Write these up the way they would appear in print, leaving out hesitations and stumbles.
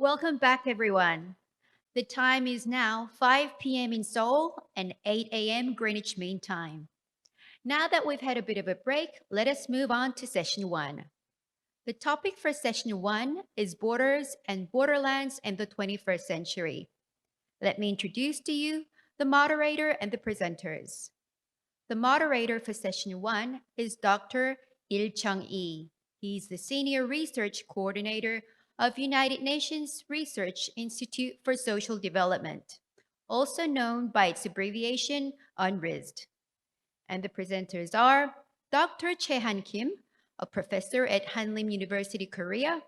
Welcome back, everyone. The time is now 5 p.m. in Seoul and 8 a.m. Greenwich Mean Time. Now that we've had a bit of a break, let us move on to session one. The topic for session one is borders and borderlands in the 21st century. Let me introduce to you the moderator and the presenters. The moderator for session one is Dr. Il-Chung-lee. He's the Senior Research Coordinator of United Nations Research Institute for Social Development, also known by its abbreviation UNRISD. And the presenters are Dr. Chae-han Kim, a professor at Hanlim University, Korea,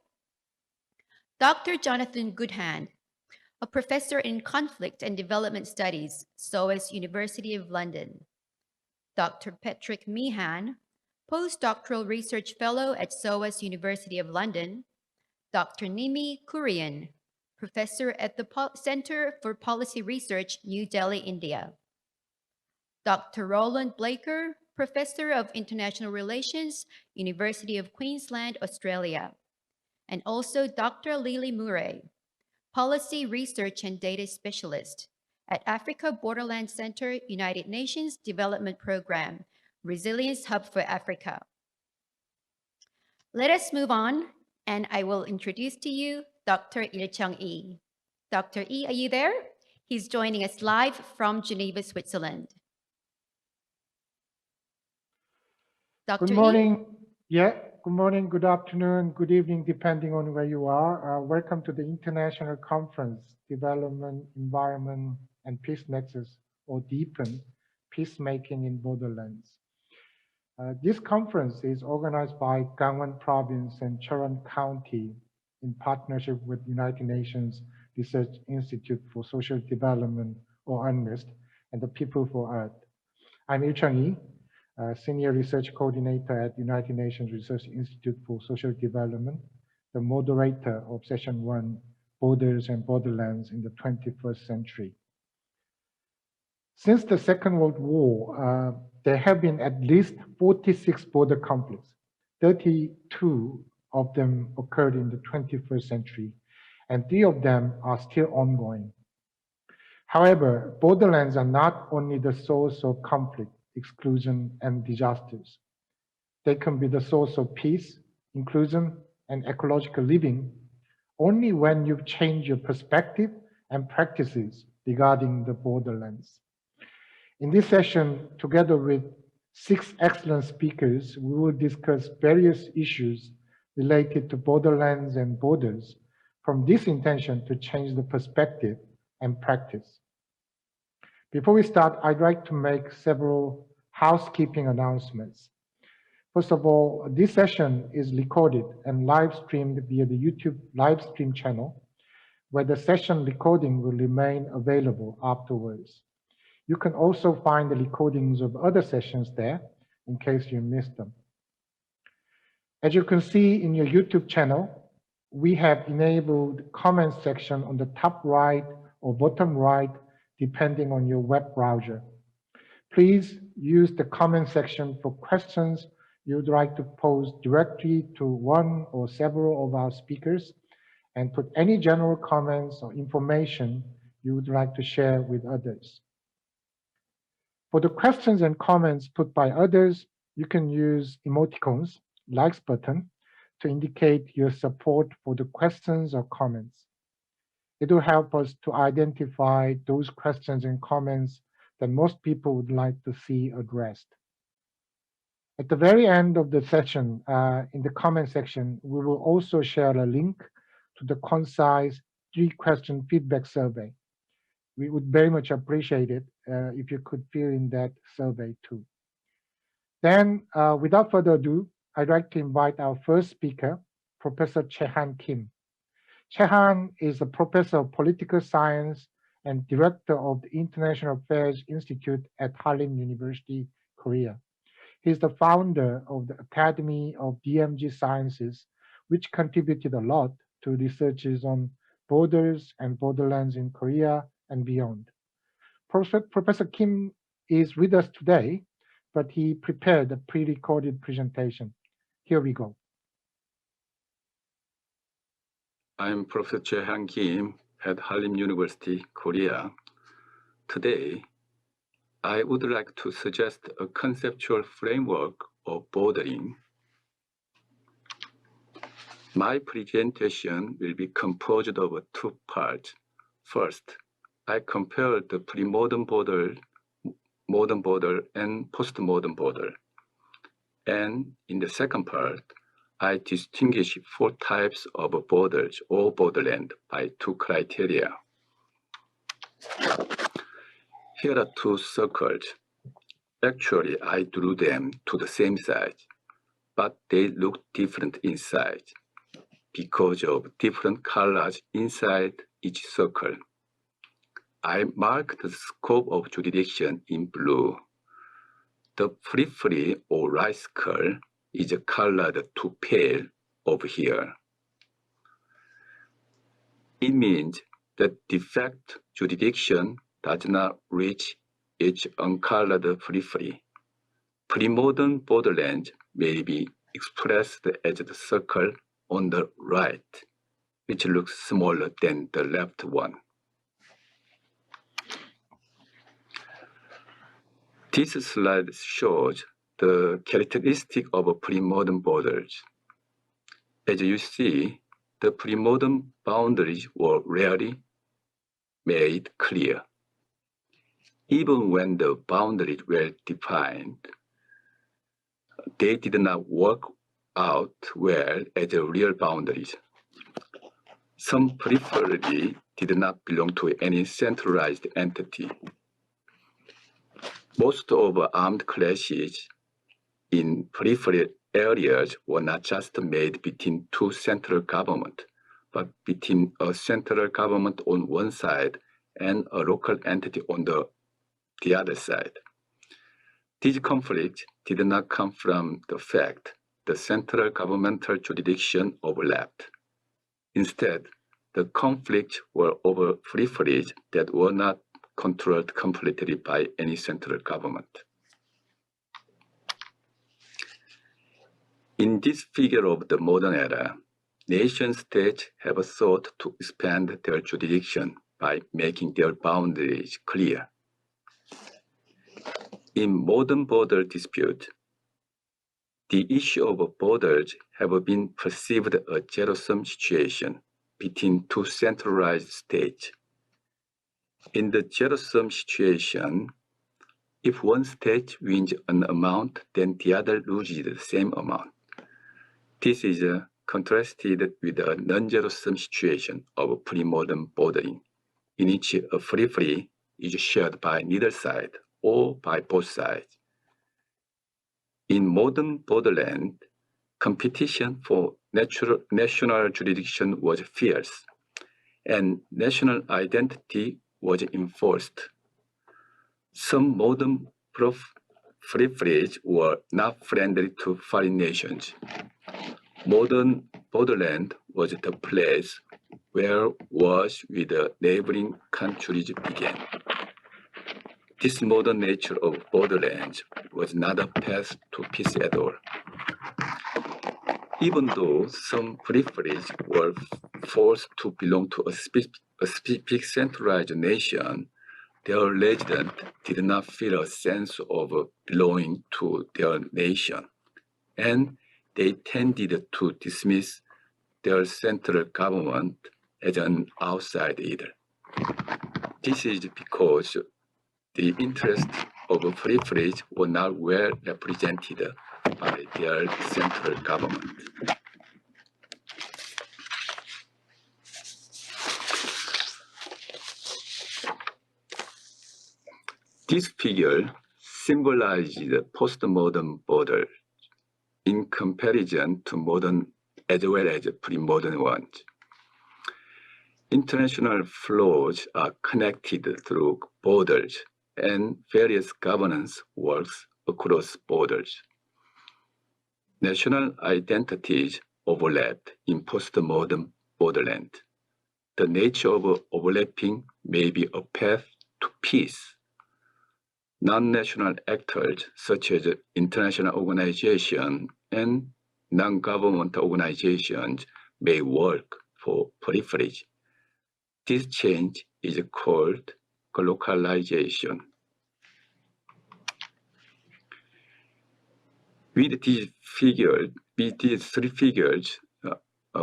Dr. Jonathan Goodhand, a professor in conflict and development studies, CAUS University of London, Dr. Patrick Meehan, postdoctoral research fellow at CAUS University of London, Dr. Nimmy, Korean, professor at the Center for Policy Research, New Delhi, India, Dr. Roland Blaker, professor of international relations, University of Queensland, Australia, and also Dr. Lily Murray, policy research and data specialist at Africa Borderlands Center, United Nations Development Program, Resilience Hub for Africa. Let us move on, and I will introduce to you Dr. Il-Chung-lee. Dr. Yi, are you there? He's joining us live from Geneva, Switzerland. Dr. Good morning. Good morning, good afternoon, good evening, depending on where you are. Welcome to the International Conference, Development, Environment, and Peace Nexus, or DEEPEN, Peacemaking in Borderlands. This conference is organized by Gangwon Province and Cheorwon County in partnership with United Nations Research Institute for Social Development, or UNRISD, and the People for Earth. I'm Il-Chung-lee, Senior Research Coordinator at United Nations Research Institute for Social Development, the moderator of Session 1, Borders and Borderlands in the 21st Century. Since the Second World War, there have been at least 46 border conflicts. 32 of them occurred in the 21st century, and 3 of them are still ongoing. However, borderlands are not only the source of conflict, exclusion, and disasters. They can be the source of peace, inclusion, and ecological living only when you've changed your perspective and practices regarding the borderlands. In this session, together with 6 excellent speakers, we will discuss various issues related to borderlands and borders from this intention to change the perspective and practice. Before we start, I'd like to make several housekeeping announcements. First of all, this session is recorded and live streamed via the YouTube live stream channel, where the session recording will remain available afterwards. You can also find the recordings of other sessions there in case you missed them. As you can see in your YouTube channel, we have enabled comment section on the top right or bottom right, depending on your web browser. Please use the comment section for questions you would like to pose directly to one or several of our speakers, and put any general comments or information you would like to share with others. For the questions and comments put by others, you can use emoticons, likes button, to indicate your support for the questions or comments. It will help us to identify those questions and comments that most people would like to see addressed. At the very end of the session, in the comment section, we will also share a link to the concise 3-question feedback survey. We would very much appreciate it if you could fill in that survey too. Then, without further ado, I'd like to invite our first speaker, Professor Chae-han Kim. Chae-han is a professor of political science and director of the International Affairs Institute at Hanlim University, Korea. He's the founder of the Academy of DMG Sciences, which contributed a lot to researches on borders and borderlands in Korea and beyond. Professor Kim is with us today, but he prepared a pre-recorded presentation. Here we go. I'm Professor Jae-han Kim at Hallym University, Korea. Today, I would like to suggest a conceptual framework of bordering. My presentation will be composed of two parts. First, I compare the pre-modern border, modern border, and post-modern border. And in the second part, I distinguish four types of borders or borderland by two criteria. Here are two circles. Actually, I drew them to the same size, but they look different in size because of different colors inside each circle. I marked the scope of jurisdiction in blue. The periphery or right circle is colored to pale over here. It means that de facto jurisdiction does not reach its uncolored periphery. Pre-modern borderlands may be expressed as the circle on the right, which looks smaller than the left one. This slide shows the characteristic of pre-modern borders. As you see, the pre-modern boundaries were rarely made clear. Even when the boundaries were defined, they did not work out well as real boundaries. Some periphery did not belong to any centralized entity. Most of armed clashes in peripheral areas were not just made between two central governments, but between a central government on one side and a local entity on the other side. These conflicts did not come from the fact the central governmental jurisdiction overlapped. Instead, the conflicts were over peripheries that were not controlled completely by any central government. In this figure of the modern era, nation-states have sought to expand their jurisdiction by making their boundaries clear. In modern border dispute, the issue of borders have been perceived a zero-sum situation between two centralized states. In the zero-sum situation, if one state wins an amount, then the other loses the same amount. This is contrasted with a non-zero-sum situation of pre-modern bordering, in which a periphery is shared by neither side or by both sides. In modern borderland, competition for national jurisdiction was fierce, and national identity was enforced. Some modern peripheries were not friendly to foreign nations. Modern borderland was the place where wars with the neighboring countries began. This modern nature of borderlands was not a path to peace at all. Even though some peripheries were forced to belong to a specific centralized nation, their residents did not feel a sense of belonging to their nation, and they tended to dismiss their central government as an outsider. This is because the interests of peripheries were not well represented by their central government. This figure symbolizes the postmodern border in comparison to modern as well as pre-modern ones. International flows are connected through borders, and various governance works across borders. National identities overlap in postmodern borderland. The nature of overlapping may be a path to peace. Non-national actors such as international organizations and non-governmental organizations may work for peripheries. This change is called localization. With these three figures,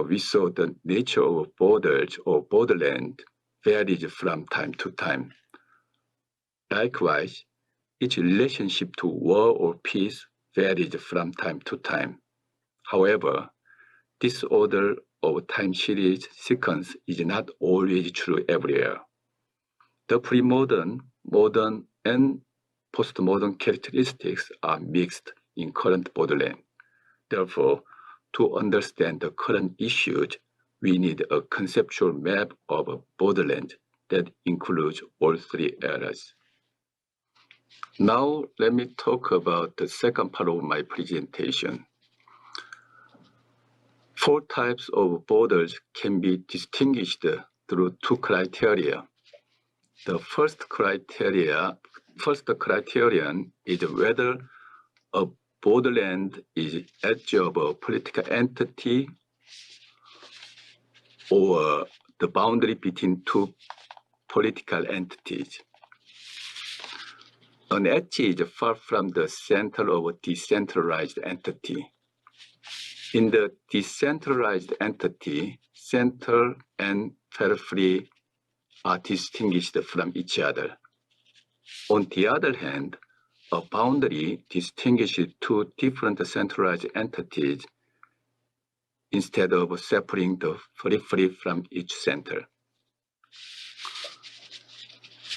we saw the nature of borders or borderland varies from time to time. Likewise, its relationship to war or peace varies from time to time. However, this order of time series sequence is not always true everywhere. The pre-modern, modern, and postmodern characteristics are mixed in current borderland. Therefore, to understand the current issues, we need a conceptual map of a borderland that includes all three eras. Now, let me talk about the second part of my presentation. 4 types of borders can be distinguished through 2 criteria. The first criterion is whether a borderland is edge of a political entity or the boundary between 2 political entities. An edge is far from the center of a decentralized entity. In the decentralized entity, center and periphery are distinguished from each other. On the other hand, a boundary distinguishes 2 different centralized entities instead of separating the periphery from each center.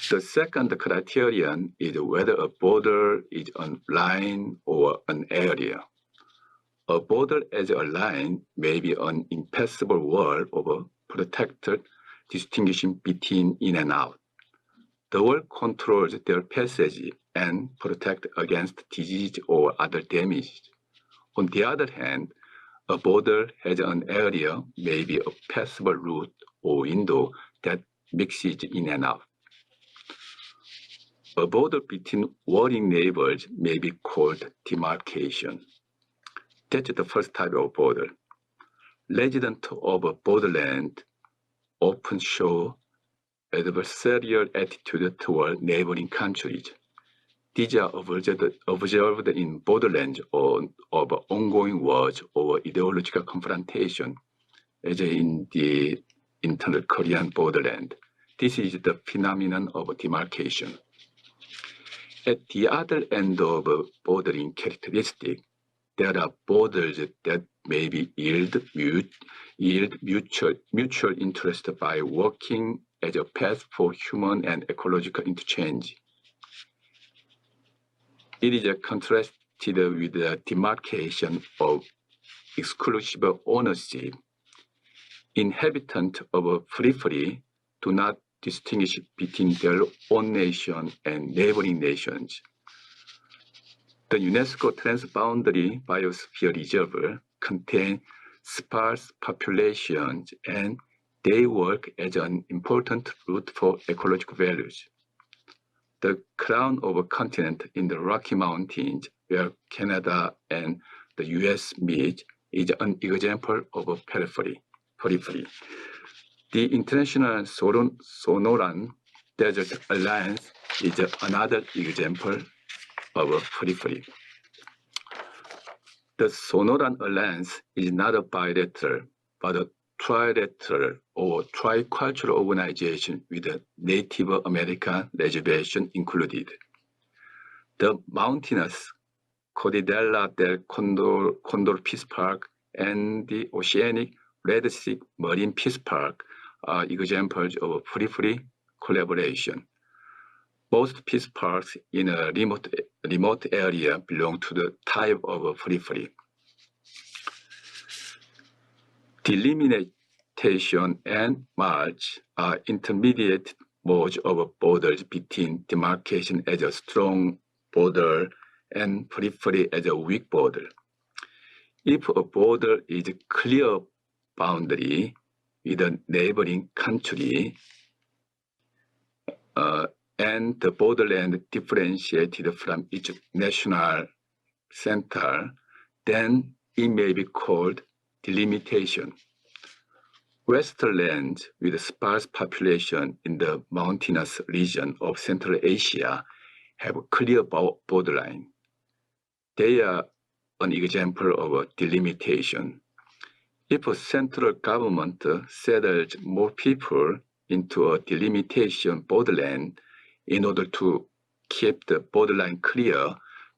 The second criterion is whether a border is a line or an area. A border as a line may be an impassable wall of a protected distinguishing between in and out. The wall controls their passage and protects against disease or other damage. On the other hand, a border has an area, maybe a passable route or window that mixes in and out. A border between warring neighbors may be called demarcation. That's the first type of border. Residents of a borderland often show adversarial attitude toward neighboring countries. These are observed in borderlands of ongoing wars or ideological confrontation, as in the internal Korean borderland. This is the phenomenon of demarcation. At the other end of a bordering characteristic, there are borders that maybe yield mutual interest by working as a path for human and ecological interchange. It is contrasted with the demarcation of exclusive ownership. Inhabitants of a periphery do not distinguish between their own nation and neighboring nations. The UNESCO Transboundary Biosphere Reserve contains sparse populations and they work as an important route for ecological values. The crown of a continent in the Rocky Mountains, where Canada and the US meet, is an example of a periphery. The International Sonoran Desert Alliance is another example of a periphery. The Sonoran Alliance is not a bilateral, but a trilateral or tricultural organization with a Native American reservation included. The mountainous Cordillera del Condor Peace Park and the oceanic Red Sea Marine Peace Park are examples of periphery collaboration. Most peace parks in a remote area belong to the type of periphery. Delimitation and march are intermediate modes of borders between demarcation as a strong border and periphery as a weak border. If a border is a clear boundary with a neighboring country, and the borderland differentiated from each national center, then it may be called delimitation. Western lands with sparse population in the mountainous region of Central Asia have a clear borderline. They are an example of a delimitation. If a central government settles more people into a delimitation borderland in order to keep the borderline clear,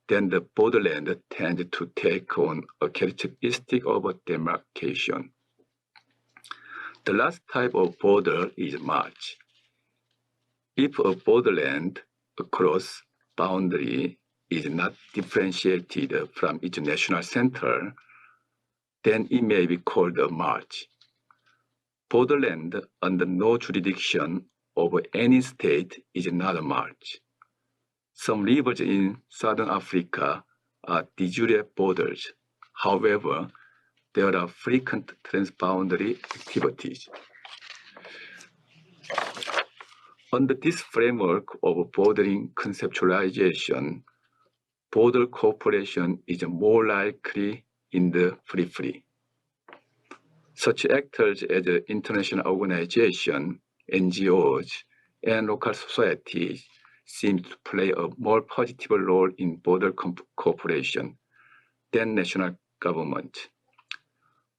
then the borderland tends to take on a characteristic of a demarcation. The last type of border is march. If a borderland across boundary is not differentiated from its national center, then it may be called a march. Borderland under no jurisdiction over any state is not a march. Some rivers in southern Africa are de jure borders. However, there are frequent transboundary activities. Under this framework of bordering conceptualization, border cooperation is more likely in the periphery. Such actors as international organizations, NGOs, and local societies seem to play a more positive role in border cooperation than national government.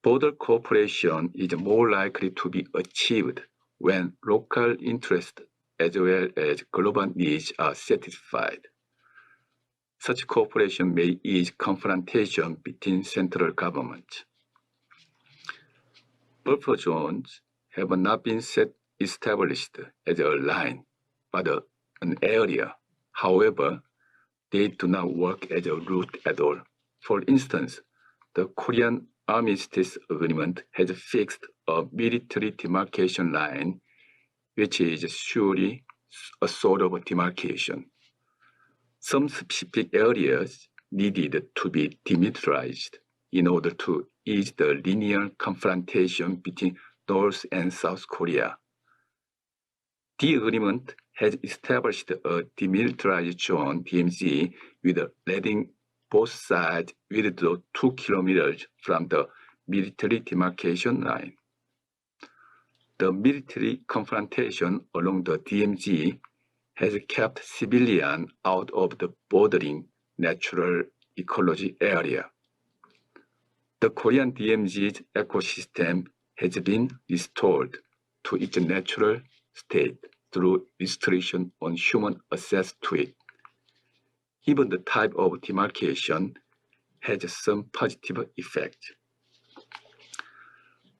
Border cooperation is more likely to be achieved when local interests as well as global needs are satisfied. Such cooperation may ease confrontation between central governments. Buffer zones have not been established as a line, but an area. However, they do not work as a route at all. For instance, the Korean Armistice Agreement has fixed a military demarcation line, which is surely a sort of a demarcation. Some specific areas needed to be demilitarized in order to ease the linear confrontation between North and South Korea. The agreement has established a demilitarized zone, DMZ, with letting both sides withdraw 2 kilometers from the military demarcation line. The military confrontation along the DMZ has kept civilians out of the bordering natural ecology area. The Korean DMZ's ecosystem has been restored to its natural state through restriction on human access to it. Even the type of demarcation has some positive effect.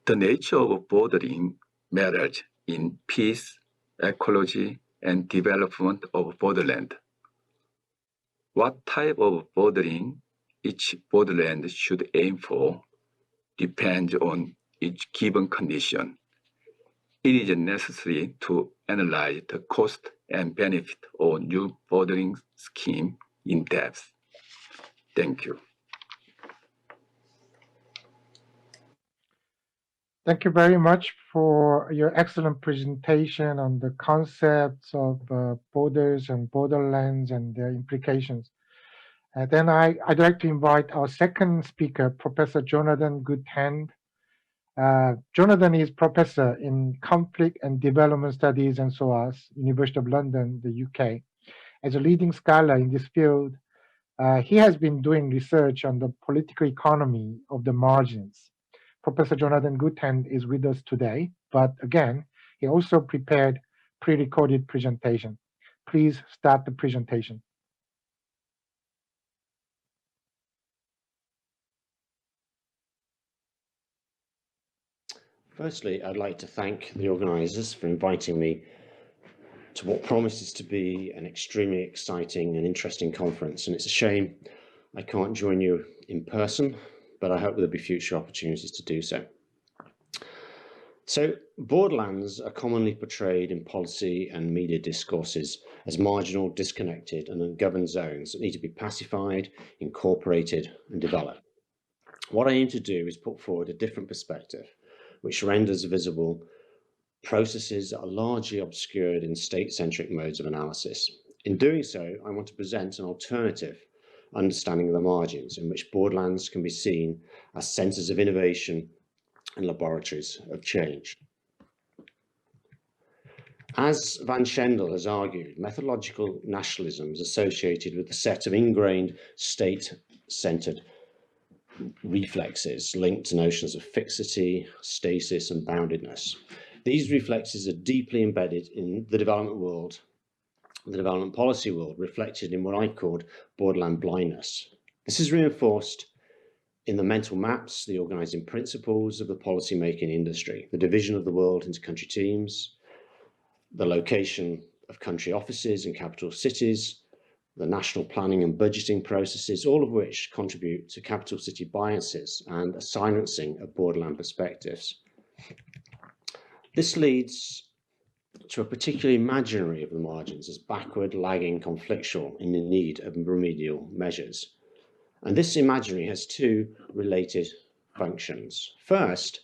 The nature of bordering matters in peace, ecology, and development of borderland. What type of bordering each borderland should aim for depends on each given condition. It is necessary to analyze the cost and benefit of new bordering scheme in depth. Thank you. Thank you very much for your excellent presentation on the concepts of borders and borderlands and their implications. Then I'd like to invite our second speaker, Professor Jonathan Goodhand. Jonathan is professor in conflict and development studies and SOAS, University of London, the UK. As a leading scholar in this field, he has been doing research on the political economy of the margins. Professor Jonathan Guten is with us today, but again, he also prepared pre-recorded presentation. Please start the presentation. Firstly, I'd like to thank the organisers for inviting me to what promises to be an extremely exciting and interesting conference. And it's a shame I can't join you in person, but I hope there'll be future opportunities to do so. So, borderlands are commonly portrayed in policy and media discourses as marginal, disconnected and ungoverned zones that need to be pacified, incorporated and developed. What I aim to do is put forward a different perspective, which renders visible processes that are largely obscured in state-centric modes of analysis. In doing so, I want to present an alternative understanding of the margins in which borderlands can be seen as centres of innovation and laboratories of change. As Van Schendel has argued, methodological nationalism is associated with a set of ingrained state-centered reflexes linked to notions of fixity, stasis, and boundedness. These reflexes are deeply embedded in the development world, the development policy world, reflected in what I called borderland blindness. This is reinforced in the mental maps, the organizing principles of the policy-making industry, the division of the world into country teams, the location of country offices in capital cities, the national planning and budgeting processes, all of which contribute to capital city biases and a silencing of borderland perspectives. This leads to a particular imaginary of the margins as backward, lagging, conflictual, and in need of remedial measures. And this imaginary has two related functions. First,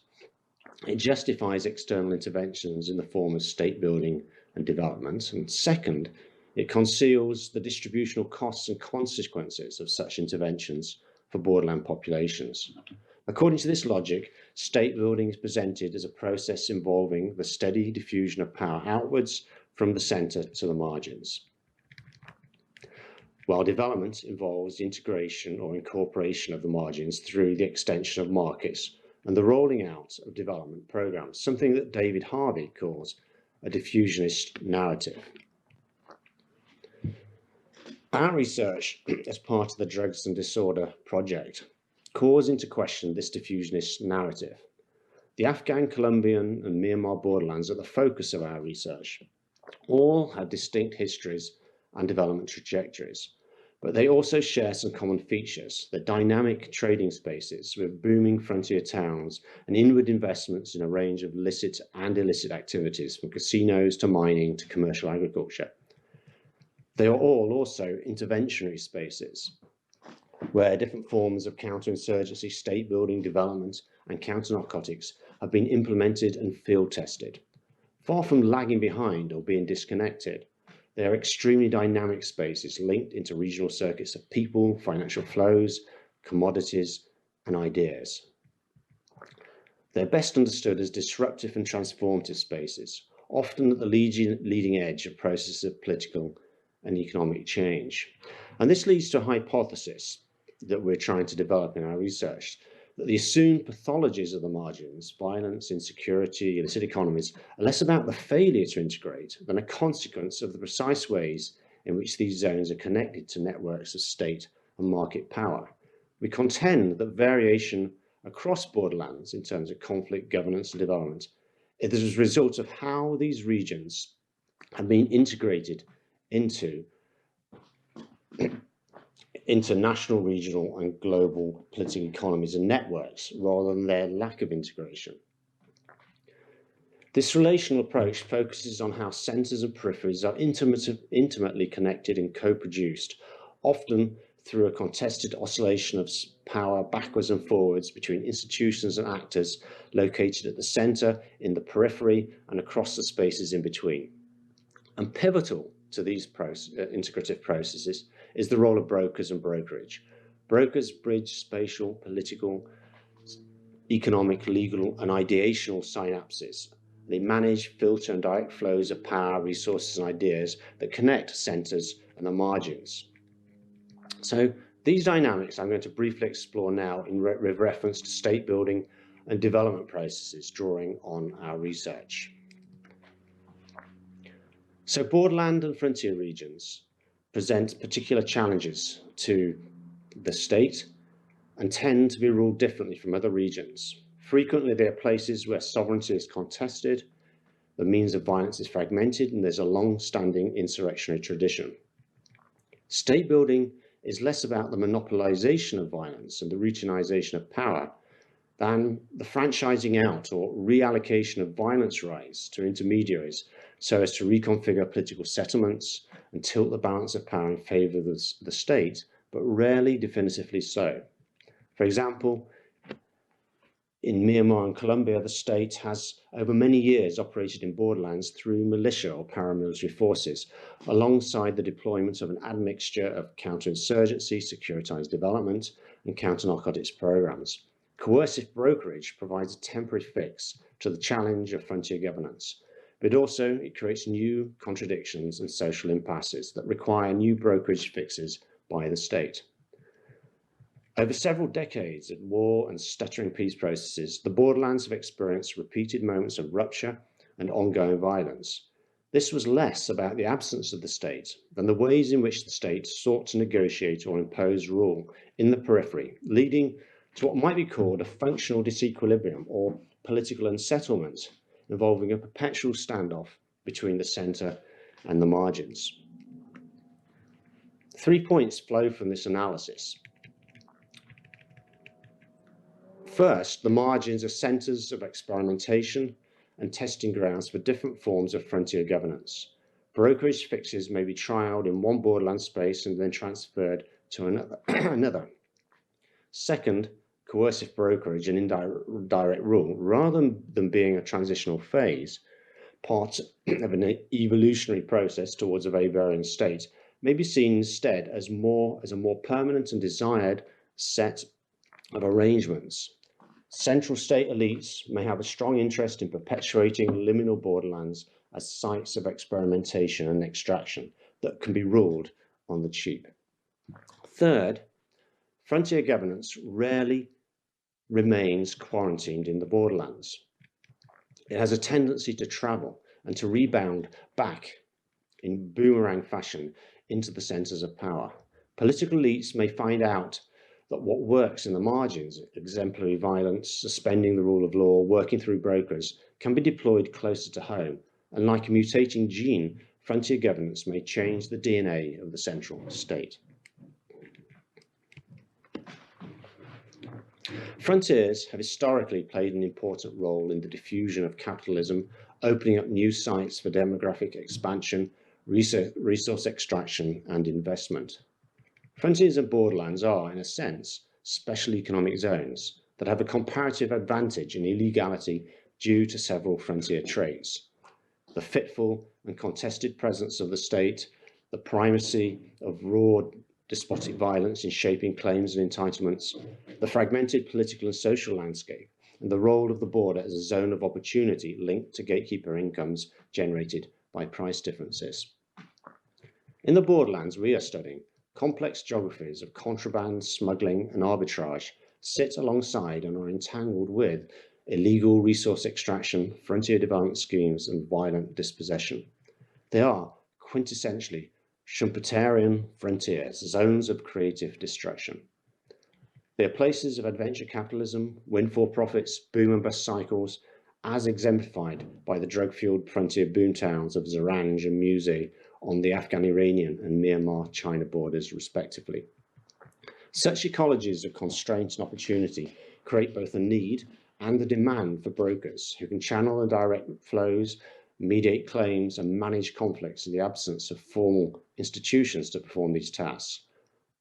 it justifies external interventions in the form of state building and development. And second, it conceals the distributional costs and consequences of such interventions for borderland populations. According to this logic, state building is presented as a process involving the steady diffusion of power outwards from the centre to the margins, while development involves the integration or incorporation of the margins through the extension of markets and the rolling out of development programs, something that David Harvey calls a diffusionist narrative. Our research as part of the Drugs and Disorder project calls into question this diffusionist narrative. The Afghan, Colombian, and Myanmar borderlands are the focus of our research. All have distinct histories and development trajectories, but they also share some common features. They're dynamic trading spaces with booming frontier towns and inward investments in a range of licit and illicit activities, from casinos to mining to commercial agriculture. They are all also interventionary spaces, where different forms of counterinsurgency, state building, development, and counter-narcotics have been implemented and field tested. Far from lagging behind or being disconnected, they are extremely dynamic spaces linked into regional circuits of people, financial flows, commodities, and ideas. They're best understood as disruptive and transformative spaces, often at the leading edge of processes of political and economic change. And this leads to a hypothesis that we're trying to develop in our research, that the assumed pathologies of the margins, violence, insecurity, illicit economies, are less about the failure to integrate than a consequence of the precise ways in which these zones are connected to networks of state and market power. We contend that variation across borderlands in terms of conflict, governance, and development is a result of how these regions have been integrated into national, regional, and global political economies and networks, rather than their lack of integration. This relational approach focuses on how centres and peripheries are intimately connected and co-produced, often through a contested oscillation of power backwards and forwards between institutions and actors located at the centre, in the periphery, and across the spaces in between. And pivotal to these integrative processes is the role of brokers and brokerage. Brokers bridge spatial, political, economic, legal, and ideational synapses. They manage, filter, and direct flows of power, resources, and ideas that connect centres and the margins. So these dynamics I'm going to briefly explore now in reference to state building and development processes, drawing on our research. So borderland and frontier regions present particular challenges to the state and tend to be ruled differently from other regions. Frequently, they are places where sovereignty is contested, the means of violence is fragmented, and there's a long-standing insurrectionary tradition. State building is less about the monopolization of violence and the routinization of power than the franchising out or reallocation of violence rights to intermediaries so as to reconfigure political settlements and tilt the balance of power in favor of the state, but rarely definitively so. For example, in Myanmar and Colombia, the state has over many years operated in borderlands through militia or paramilitary forces, alongside the deployment of an admixture of counterinsurgency, securitized development, and counter-narcotics programs. Coercive brokerage provides a temporary fix to the challenge of frontier governance, but also it creates new contradictions and social impasses that require new brokerage fixes by the state. Over several decades of war and stuttering peace processes, the borderlands have experienced repeated moments of rupture and ongoing violence. This was less about the absence of the state than the ways in which the state sought to negotiate or impose rule in the periphery, leading to what might be called a functional disequilibrium or political unsettlement, involving a perpetual standoff between the centre and the margins. 3 points flow from this analysis. First, the margins are centres of experimentation and testing grounds for different forms of frontier governance. Brokerage fixes may be trialled in one borderland space and then transferred to another. Second, coercive brokerage and indirect rule, rather than being a transitional phase, part of an evolutionary process towards a Weberian state, may be seen instead as a more permanent and desired set of arrangements. Central state elites may have a strong interest in perpetuating liminal borderlands as sites of experimentation and extraction that can be ruled on the cheap. Third, frontier governance rarely remains quarantined in the borderlands. It has a tendency to travel and to rebound back in boomerang fashion into the centres of power. Political elites may find out that what works in the margins, exemplary violence, suspending the rule of law, working through brokers, can be deployed closer to home. And like a mutating gene, frontier governance may change the DNA of the central state. Frontiers have historically played an important role in the diffusion of capitalism, opening up new sites for demographic expansion, resource extraction, and investment. Frontiers and borderlands are, in a sense, special economic zones that have a comparative advantage in illegality due to several frontier traits: the fitful and contested presence of the state, the primacy of raw despotic violence in shaping claims and entitlements, the fragmented political and social landscape, and the role of the border as a zone of opportunity linked to gatekeeper incomes generated by price differences. In the borderlands we are studying, complex geographies of contraband, smuggling, and arbitrage sit alongside and are entangled with illegal resource extraction, frontier development schemes, and violent dispossession. They are quintessentially Schumpeterian frontiers, zones of creative destruction. They are places of adventure capitalism, windfall profits, boom and bust cycles, as exemplified by the drug-fueled frontier boomtowns of Zaranj and Muse on the Afghan-Iranian and Myanmar-China borders, respectively. Such ecologies of constraint and opportunity create both a need and the demand for brokers who can channel and direct flows, mediate claims, and manage conflicts in the absence of formal institutions to perform these tasks.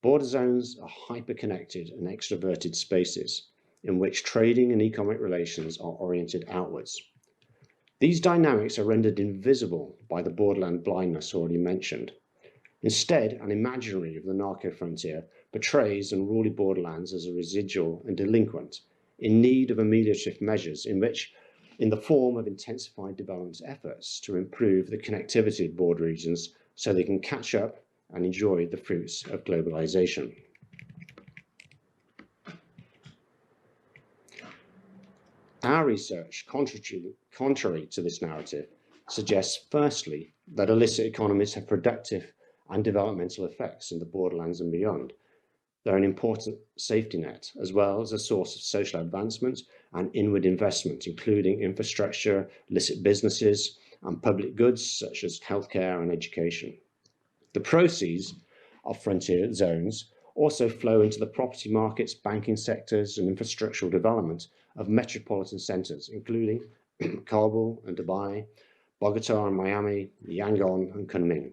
Border zones are hyper-connected and extroverted spaces in which trading and economic relations are oriented outwards. These dynamics are rendered invisible by the borderland blindness already mentioned. Instead, an imaginary of the narco-frontier portrays unruly borderlands as a residual and delinquent, in need of ameliorative measures in the form of intensified development efforts to improve the connectivity of border regions so they can catch up and enjoy the fruits of globalization. Our research, contrary to this narrative, suggests firstly that illicit economies have productive and developmental effects in the borderlands and beyond. They're an important safety net, as well as a source of social advancement and inward investment, including infrastructure, illicit businesses, and public goods such as healthcare and education. The proceeds of frontier zones also flow into the property markets, banking sectors, and infrastructural development of metropolitan centers, including Kabul and Dubai, Bogota and Miami, Yangon and Kunming.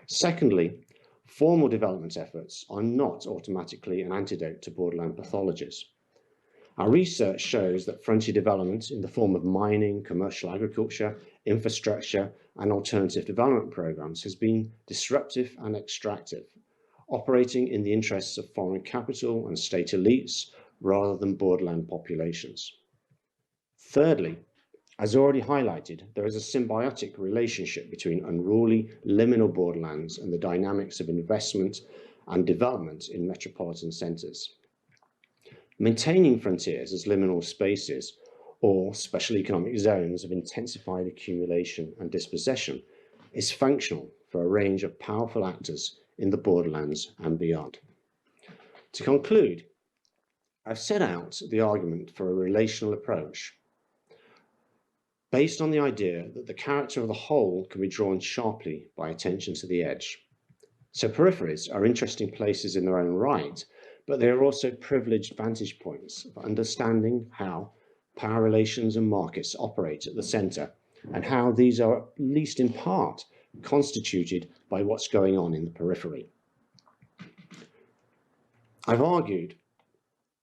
Secondly, formal development efforts are not automatically an antidote to borderland pathologies. Our research shows that frontier development in the form of mining, commercial agriculture, infrastructure, and alternative development programs has been disruptive and extractive, operating in the interests of foreign capital and state elites rather than borderland populations. Thirdly, as already highlighted, there is a symbiotic relationship between unruly liminal borderlands and the dynamics of investment and development in metropolitan centres. Maintaining frontiers as liminal spaces or special economic zones of intensified accumulation and dispossession is functional for a range of powerful actors in the borderlands and beyond. To conclude, I've set out the argument for a relational approach based on the idea that the character of the whole can be drawn sharply by attention to the edge. So peripheries are interesting places in their own right, but they are also privileged vantage points for understanding how power relations and markets operate at the centre, and how these are, at least in part, constituted by what's going on in the periphery. I've argued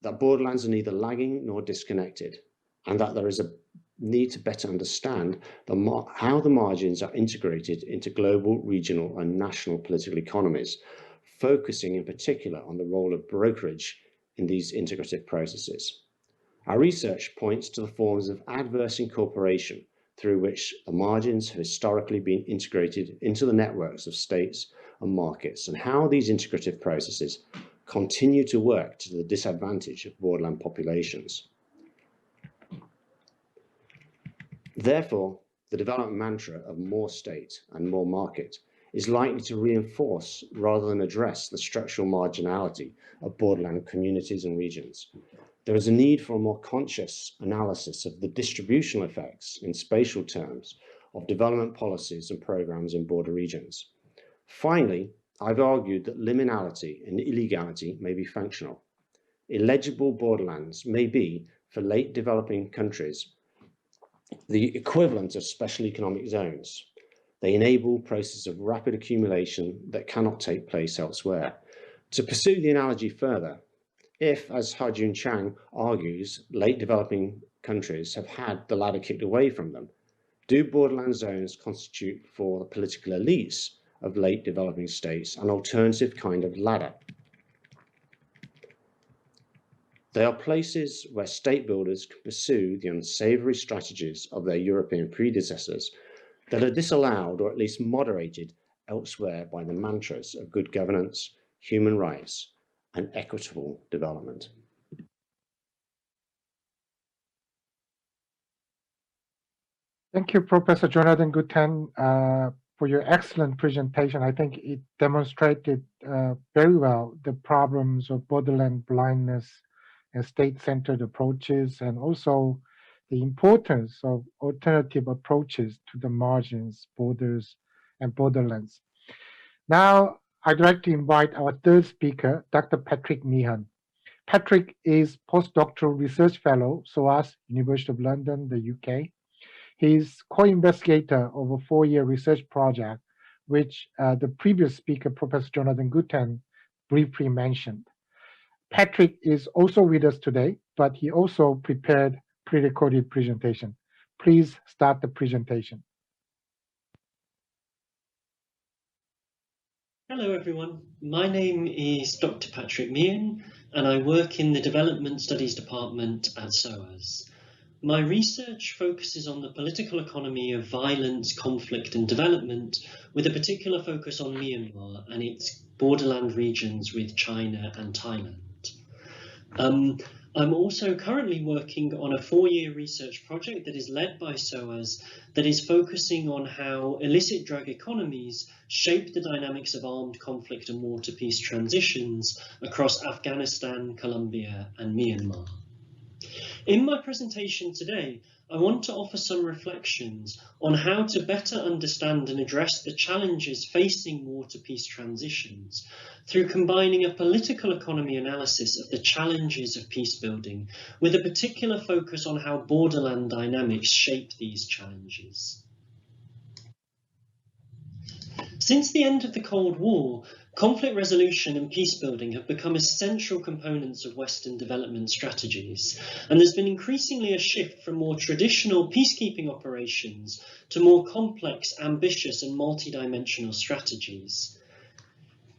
that borderlands are neither lagging nor disconnected, and that there is a need to better understand how the margins are integrated into global, regional and national political economies, focusing in particular on the role of brokerage in these integrative processes. Our research points to the forms of adverse incorporation through which the margins have historically been integrated into the networks of states and markets, and how these integrative processes continue to work to the disadvantage of borderland populations. Therefore, the development mantra of more state and more market is likely to reinforce rather than address the structural marginality of borderland communities and regions. There is a need for a more conscious analysis of the distributional effects in spatial terms of development policies and programs in border regions. Finally, I've argued that liminality and illegality may be functional. Illegible borderlands may be, for late developing countries, the equivalent of special economic zones. They enable processes of rapid accumulation that cannot take place elsewhere. To pursue the analogy further, if, as Ha-Jun Chang argues, late developing countries have had the ladder kicked away from them, do borderland zones constitute for the political elites of late developing states an alternative kind of ladder? They are places where state builders can pursue the unsavoury strategies of their European predecessors that are disallowed or at least moderated elsewhere by the mantras of good governance, human rights, and equitable development. Thank you, Professor Jonathan Guten, for your excellent presentation. I think it demonstrated very well the problems of borderland blindness and state-centered approaches, and also the importance of alternative approaches to the margins, borders, and borderlands. Now, I'd like to invite our third speaker, Dr. Patrick Meehan. Patrick is postdoctoral research fellow, CAUS, University of London, the UK. He's co-investigator of a 4-year research project, which the previous speaker, Professor Jonathan Guten, briefly mentioned. Patrick is also with us today, but he also prepared pre-recorded presentation. Please start the presentation. Hello everyone, my name is Dr. Patrick Meehan and I work in the Development Studies Department at CAUS. My research focuses on the political economy of violence, conflict and development, with a particular focus on Myanmar and its borderland regions with China and Thailand. I'm also currently working on a 4-year research project that is led by CAUS that is focusing on how illicit drug economies shape the dynamics of armed conflict and war to peace transitions across Afghanistan, Colombia and Myanmar. In my presentation today, I want to offer some reflections on how to better understand and address the challenges facing war to peace transitions through combining a political economy analysis of the challenges of peace building with a particular focus on how borderland dynamics shape these challenges. Since the end of the Cold War, conflict resolution and peace building have become essential components of Western development strategies, and there's been increasingly a shift from more traditional peacekeeping operations to more complex, ambitious and multidimensional strategies.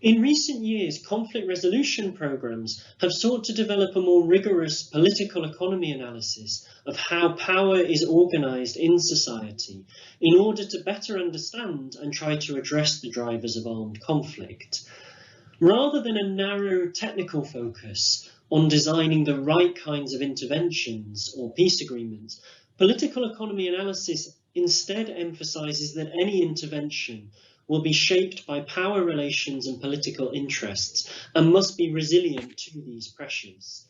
In recent years, conflict resolution programs have sought to develop a more rigorous political economy analysis of how power is organized in society in order to better understand and try to address the drivers of armed conflict. Rather than a narrow technical focus on designing the right kinds of interventions or peace agreements, political economy analysis instead emphasizes that any intervention will be shaped by power relations and political interests and must be resilient to these pressures.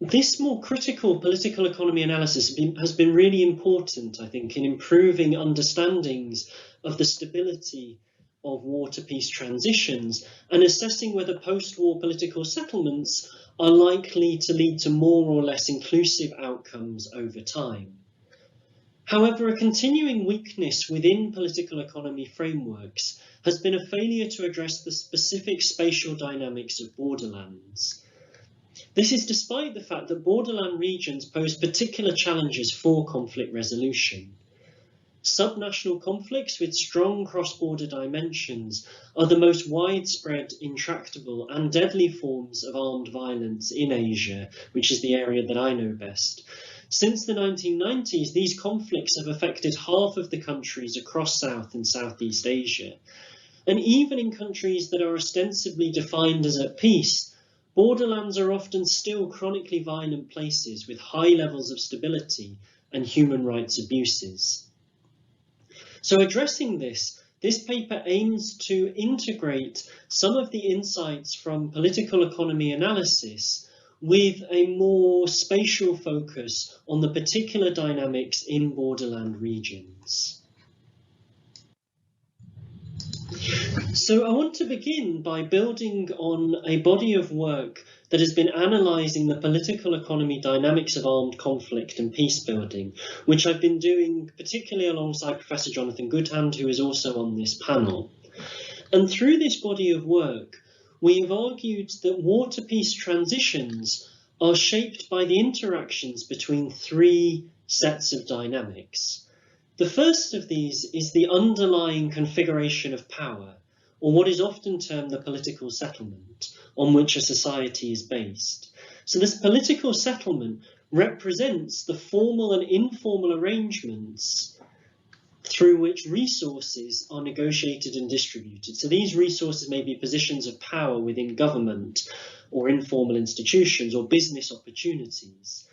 This more critical political economy analysis has been really important, I think, in improving understandings of the stability of war to peace transitions and assessing whether post-war political settlements are likely to lead to more or less inclusive outcomes over time. However, a continuing weakness within political economy frameworks has been a failure to address the specific spatial dynamics of borderlands. This is despite the fact that borderland regions pose particular challenges for conflict resolution. Subnational conflicts with strong cross-border dimensions are the most widespread, intractable and deadly forms of armed violence in Asia, which is the area that I know best. Since the 1990s, these conflicts have affected half of the countries across South and Southeast Asia. And even in countries that are ostensibly defined as at peace, borderlands are often still chronically violent places with high levels of stability and human rights abuses. So addressing this paper aims to integrate some of the insights from political economy analysis with a more spatial focus on the particular dynamics in borderland regions. So I want to begin by building on a body of work that has been analysing the political economy dynamics of armed conflict and peace building, which I've been doing particularly alongside Professor Jonathan Goodhand, who is also on this panel. And through this body of work, we have argued that war to peace transitions are shaped by the interactions between three sets of dynamics. The first of these is the underlying configuration of power, or what is often termed the political settlement, on which a society is based. So this political settlement represents the formal and informal arrangements through which resources are negotiated and distributed. So these resources may be positions of power within government or informal institutions or business opportunities.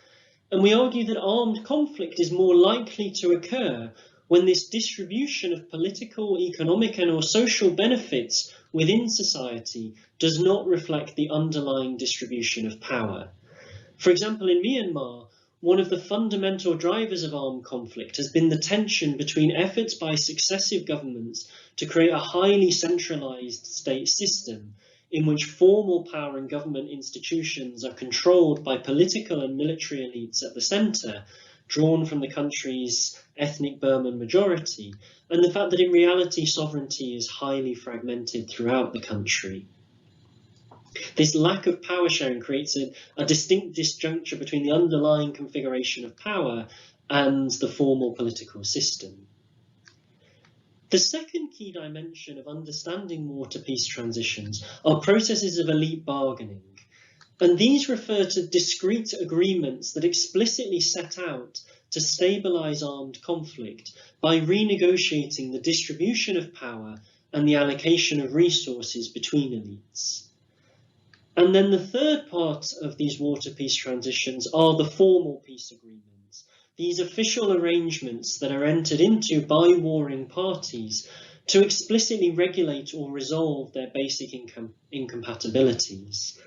And we argue that armed conflict is more likely to occur when this distribution of political, economic and or social benefits within society does not reflect the underlying distribution of power. For example, in Myanmar, one of the fundamental drivers of armed conflict has been the tension between efforts by successive governments to create a highly centralized state system in which formal power and government institutions are controlled by political and military elites at the center, drawn from the country's ethnic Burman majority, and the fact that in reality sovereignty is highly fragmented throughout the country. This lack of power sharing creates a distinct disjuncture between the underlying configuration of power and the formal political system. The second key dimension of understanding war to peace transitions are processes of elite bargaining. And these refer to discrete agreements that explicitly set out to stabilize armed conflict by renegotiating the distribution of power and the allocation of resources between elites. And then the third part of these war to peace transitions are the formal peace agreements, these official arrangements that are entered into by warring parties to explicitly regulate or resolve their basic incompatibilities.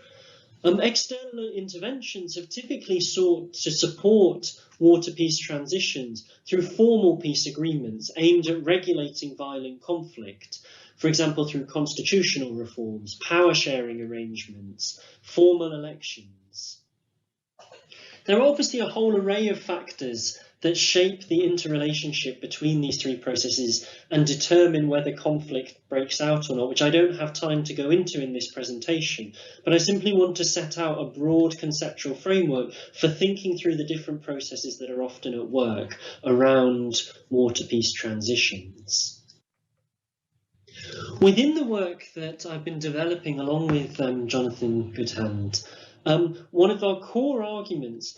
External interventions have typically sought to support war to peace transitions through formal peace agreements aimed at regulating violent conflict, for example, through constitutional reforms, power sharing arrangements, formal elections. There are obviously a whole array of factors that shape the interrelationship between these three processes and determine whether conflict breaks out or not, which I don't have time to go into in this presentation, but I simply want to set out a broad conceptual framework for thinking through the different processes that are often at work around war to peace transitions. Within the work that I've been developing along with Jonathan Goodhand, one of our core arguments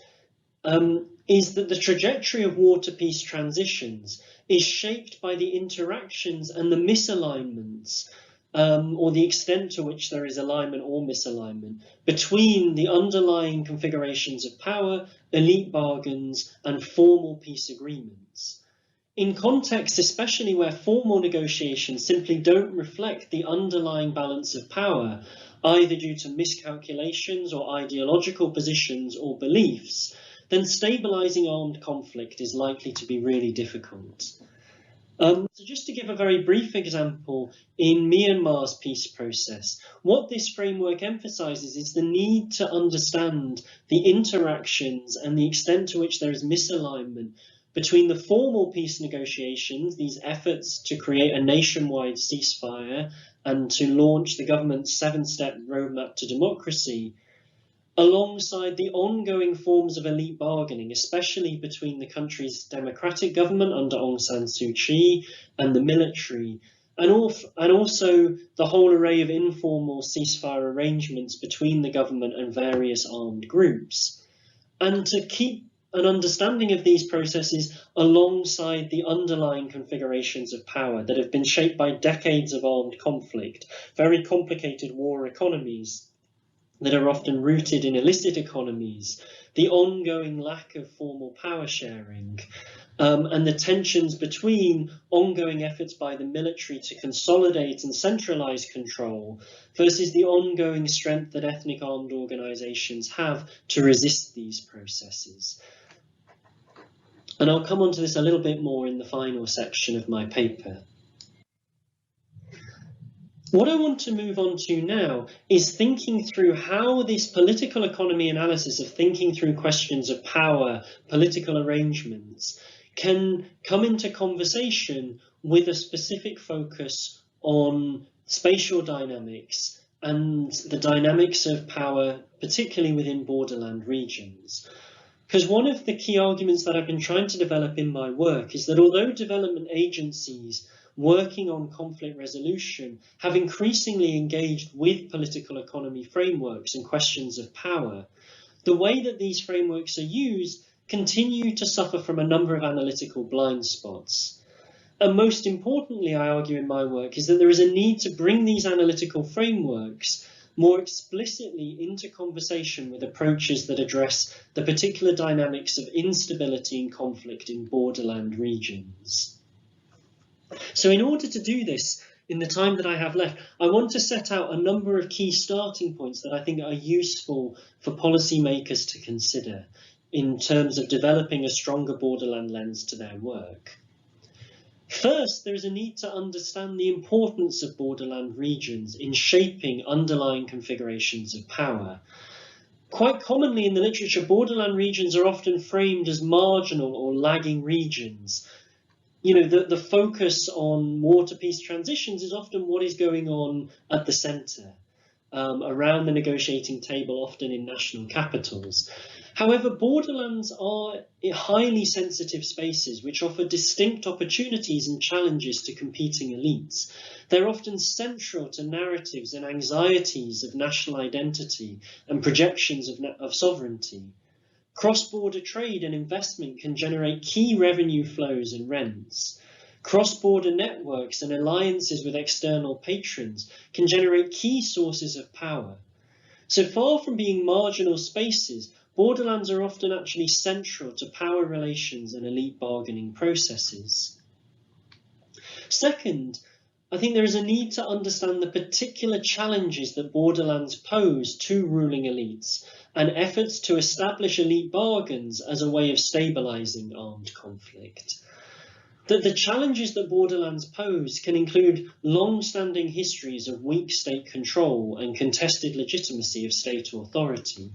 is that the trajectory of war to peace transitions is shaped by the interactions and the misalignments, or the extent to which there is alignment or misalignment between the underlying configurations of power, elite bargains, and formal peace agreements. In contexts, especially where formal negotiations simply don't reflect the underlying balance of power, either due to miscalculations or ideological positions or beliefs, then stabilizing armed conflict is likely to be really difficult. So just to give a very brief example, in Myanmar's peace process, what this framework emphasizes is the need to understand the interactions and the extent to which there is misalignment between the formal peace negotiations, these efforts to create a nationwide ceasefire and to launch the government's 7-step roadmap to democracy, alongside the ongoing forms of elite bargaining, especially between the country's democratic government under Aung San Suu Kyi and the military, and also the whole array of informal ceasefire arrangements between the government and various armed groups. And to keep an understanding of these processes alongside the underlying configurations of power that have been shaped by decades of armed conflict, very complicated war economies that are often rooted in illicit economies, the ongoing lack of formal power sharing, and the tensions between ongoing efforts by the military to consolidate and centralize control versus the ongoing strength that ethnic armed organizations have to resist these processes. And I'll come on to this a little bit more in the final section of my paper. What I want to move on to now is thinking through how this political economy analysis of thinking through questions of power, political arrangements, can come into conversation with a specific focus on spatial dynamics and the dynamics of power, particularly within borderland regions. Because one of the key arguments that I've been trying to develop in my work is that although development agencies working on conflict resolution have increasingly engaged with political economy frameworks and questions of power, the way that these frameworks are used continue to suffer from a number of analytical blind spots. And most importantly, I argue in my work, is that there is a need to bring these analytical frameworks more explicitly into conversation with approaches that address the particular dynamics of instability and conflict in borderland regions. So in order to do this, in the time that I have left, I want to set out a number of key starting points that I think are useful for policymakers to consider in terms of developing a stronger borderland lens to their work. First, there is a need to understand the importance of borderland regions in shaping underlying configurations of power. Quite commonly in the literature, borderland regions are often framed as marginal or lagging regions. You know, the focus on war to peace transitions is often what is going on at the center, around the negotiating table, often in national capitals. However, borderlands are highly sensitive spaces which offer distinct opportunities and challenges to competing elites. They're often central to narratives and anxieties of national identity and projections of sovereignty. Cross-border trade and investment can generate key revenue flows and rents. Cross-border networks and alliances with external patrons can generate key sources of power. So far from being marginal spaces, borderlands are often actually central to power relations and elite bargaining processes. Second, I think there is a need to understand the particular challenges that borderlands pose to ruling elites and efforts to establish elite bargains as a way of stabilizing armed conflict. That the challenges that borderlands pose can include long-standing histories of weak state control and contested legitimacy of state authority.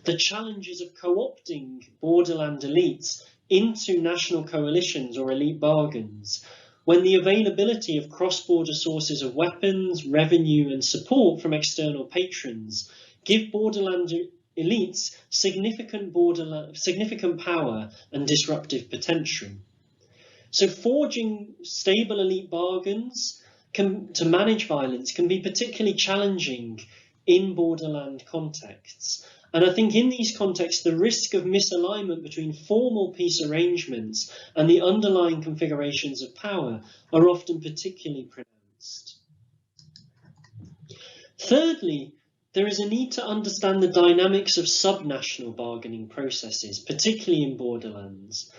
The challenges of co-opting borderland elites into national coalitions or elite bargains, when the availability of cross-border sources of weapons, revenue, and support from external patrons give borderland elites significant power and disruptive potential. So forging stable elite bargains to manage violence can be particularly challenging in borderland contexts. And I think in these contexts, the risk of misalignment between formal peace arrangements and the underlying configurations of power are often particularly pronounced. Thirdly, there is a need to understand the dynamics of subnational bargaining processes, particularly in borderlands.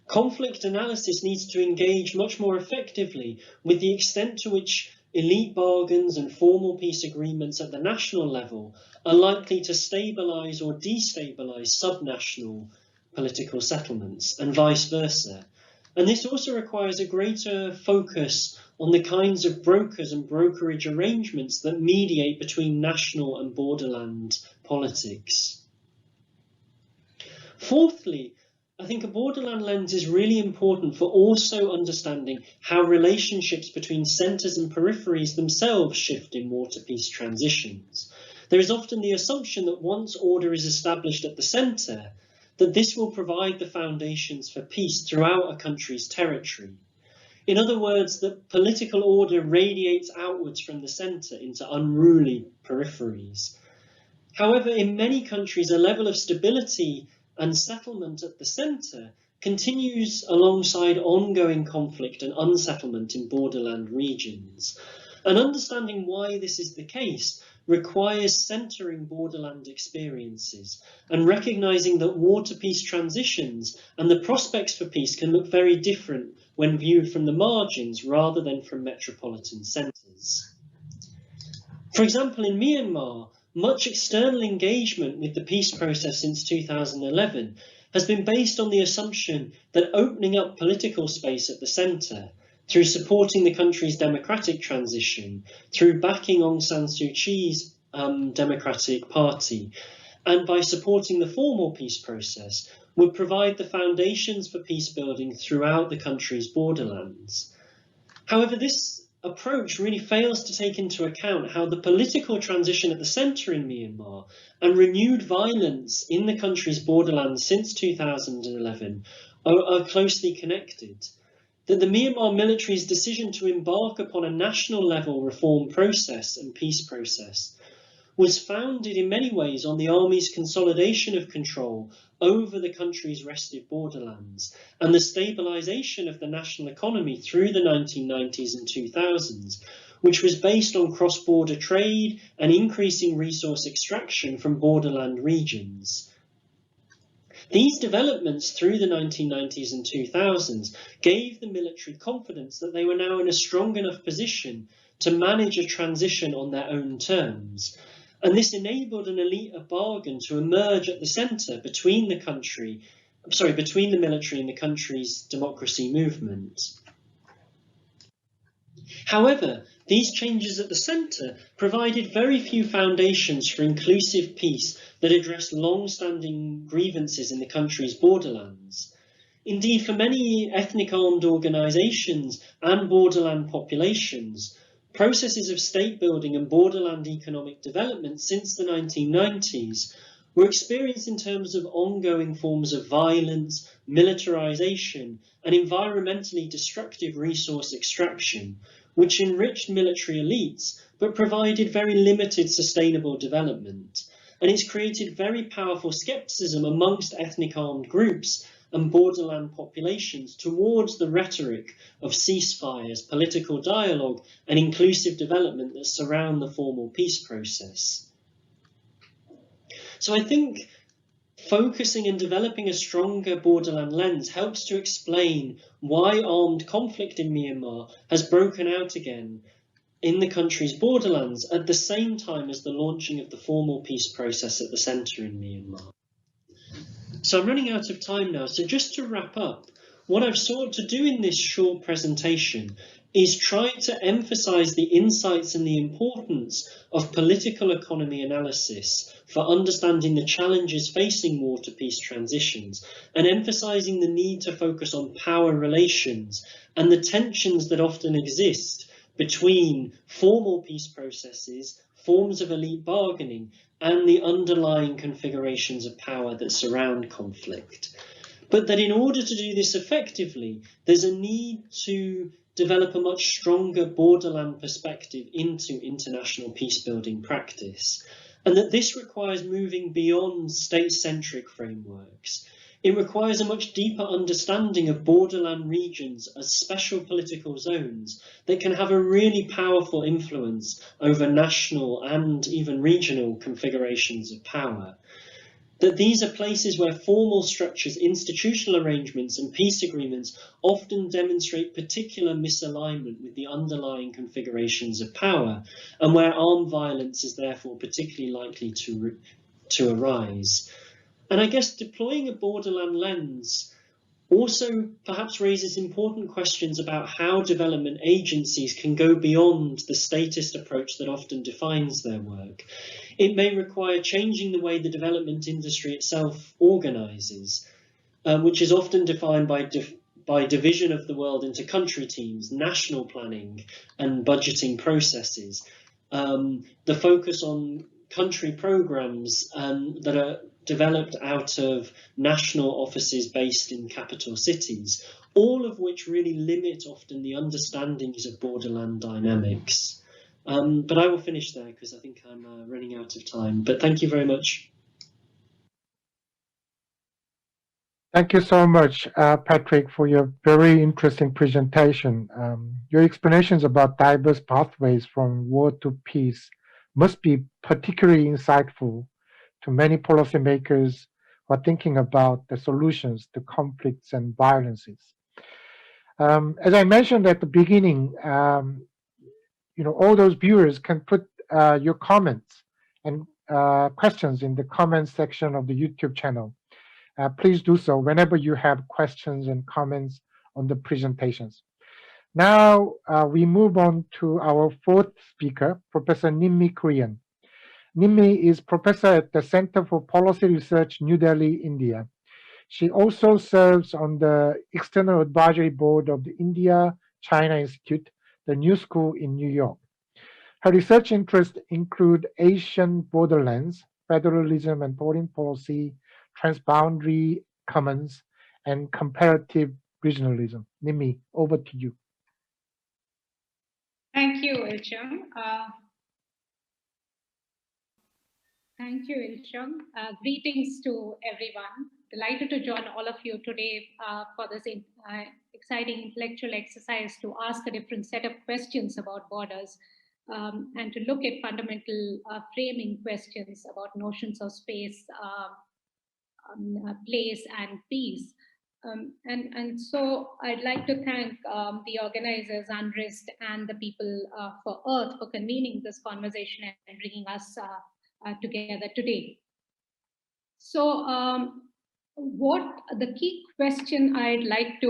Conflict analysis needs to engage much more effectively with the extent to which elite bargains and formal peace agreements at the national level are likely to stabilise or destabilise subnational political settlements, and vice versa. And this also requires a greater focus on the kinds of brokers and brokerage arrangements that mediate between national and borderland politics. Fourthly, I think a borderland lens is really important for also understanding how relationships between centres and peripheries themselves shift in war to peace transitions. There is often the assumption that once order is established at the centre, that this will provide the foundations for peace throughout a country's territory. In other words, that political order radiates outwards from the centre into unruly peripheries. However, in many countries, a level of stability and settlement at the centre continues alongside ongoing conflict and unsettlement in borderland regions. And understanding why this is the case requires centering borderland experiences and recognising that war to peace transitions and the prospects for peace can look very different when viewed from the margins rather than from metropolitan centres. For example, in Myanmar, much external engagement with the peace process since 2011 has been based on the assumption that opening up political space at the centre, through supporting the country's democratic transition, through backing Aung San Suu Kyi's Democratic Party, and by supporting the formal peace process, would provide the foundations for peace building throughout the country's borderlands. However, this approach really fails to take into account how the political transition at the centre in Myanmar and renewed violence in the country's borderlands since 2011 are closely connected. That the Myanmar military's decision to embark upon a national level reform process and peace process was founded in many ways on the army's consolidation of control over the country's wrested borderlands and the stabilisation of the national economy through the 1990s and 2000s, which was based on cross-border trade and increasing resource extraction from borderland regions. These developments through the 1990s and 2000s gave the military confidence that they were now in a strong enough position to manage a transition on their own terms. And this enabled an elite bargain to emerge at the centre between the military and the country's democracy movement. However, these changes at the centre provided very few foundations for inclusive peace that addressed long-standing grievances in the country's borderlands. Indeed, for many ethnic armed organisations and borderland populations, processes of state building and borderland economic development since the 1990s were experienced in terms of ongoing forms of violence, militarisation, and environmentally destructive resource extraction, which enriched military elites but provided very limited sustainable development. And it's created very powerful scepticism amongst ethnic armed groups and borderland populations towards the rhetoric of ceasefires, political dialogue, and inclusive development that surround the formal peace process. So I think focusing and developing a stronger borderland lens helps to explain why armed conflict in Myanmar has broken out again in the country's borderlands at the same time as the launching of the formal peace process at the centre in Myanmar. So I'm running out of time now, so just to wrap up, what I've sought to do in this short presentation is try to emphasise the insights and the importance of political economy analysis for understanding the challenges facing war to peace transitions, and emphasising the need to focus on power relations and the tensions that often exist between formal peace processes, forms of elite bargaining, and the underlying configurations of power that surround conflict. But that in order to do this effectively, there's a need to develop a much stronger borderland perspective into international peacebuilding practice, and that this requires moving beyond state-centric frameworks. It requires a much deeper understanding of borderland regions as special political zones that can have a really powerful influence over national and even regional configurations of power. That these are places where formal structures, institutional arrangements, and peace agreements often demonstrate particular misalignment with the underlying configurations of power, and where armed violence is therefore particularly likely to arise. And I guess deploying a borderland lens also perhaps raises important questions about how development agencies can go beyond the statist approach that often defines their work. It may require changing the way the development industry itself organises, which is often defined by division of the world into country teams, national planning and budgeting processes. The focus on country programmes that are developed out of national offices based in capital cities, all of which really limit often the understandings of borderland dynamics. But I will finish there because I think I'm running out of time. But thank you very much. Thank you so much, Patrick, for your very interesting presentation. Your explanations about diverse pathways from war to peace must be particularly insightful to many policymakers who are thinking about the solutions to conflicts and violences. As I mentioned at the beginning, all those viewers can put your comments and questions in the comments section of the YouTube channel. Please do so whenever you have questions and comments on the presentations. Now we move on to our fourth speaker, Professor Nimmy Korean. Nimmy is professor at the Center for Policy Research, New Delhi, India. She also serves on the External Advisory Board of the India-China Institute, the New School in New York. Her research interests include Asian borderlands, federalism and foreign policy, transboundary commons, and comparative regionalism. Nimmy, over to you. Thank you, Ilchung. Thank you, Ilchung. Greetings to everyone. Delighted to join all of you today for this exciting intellectual exercise to ask a different set of questions about borders and to look at fundamental framing questions about notions of space, place, and peace. And so I'd like to thank the organizers, UNRISD, and the people for Earth for convening this conversation and bringing us together today. So what the key question I'd like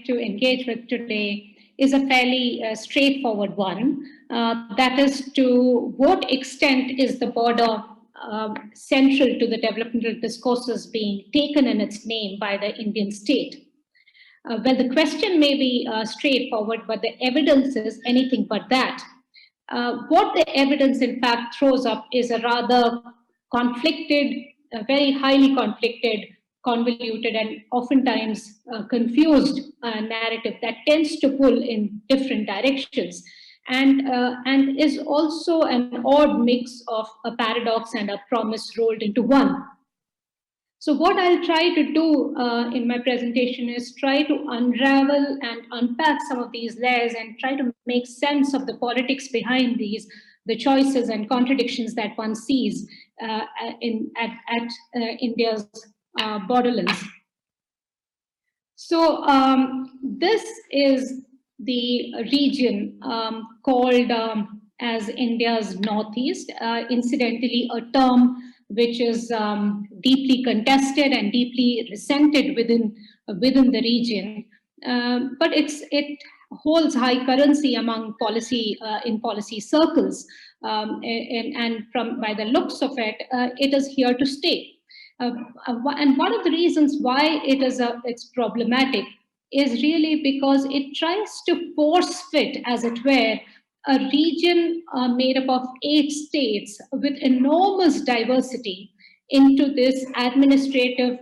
to engage with today is a fairly straightforward one. That is, to what extent is the border central to the developmental discourses being taken in its name by the Indian state? Well, the question may be straightforward, but the evidence is anything but that. What the evidence, in fact, throws up is a rather conflicted, very highly conflicted, convoluted, and oftentimes confused narrative that tends to pull in different directions, and is also an odd mix of a paradox and a promise rolled into one. So what I'll try to do in my presentation is try to unravel and unpack some of these layers and try to make sense of the politics behind these, the choices and contradictions that one sees at India's borderlands. So this is the region called as India's Northeast, incidentally a term which is deeply contested and deeply resented within the region, but it holds high currency among in policy circles, and by the looks of it, it is here to stay. And one of the reasons why it's problematic is really because it tries to force fit, as it were, a region made up of 8 states with enormous diversity into this administrative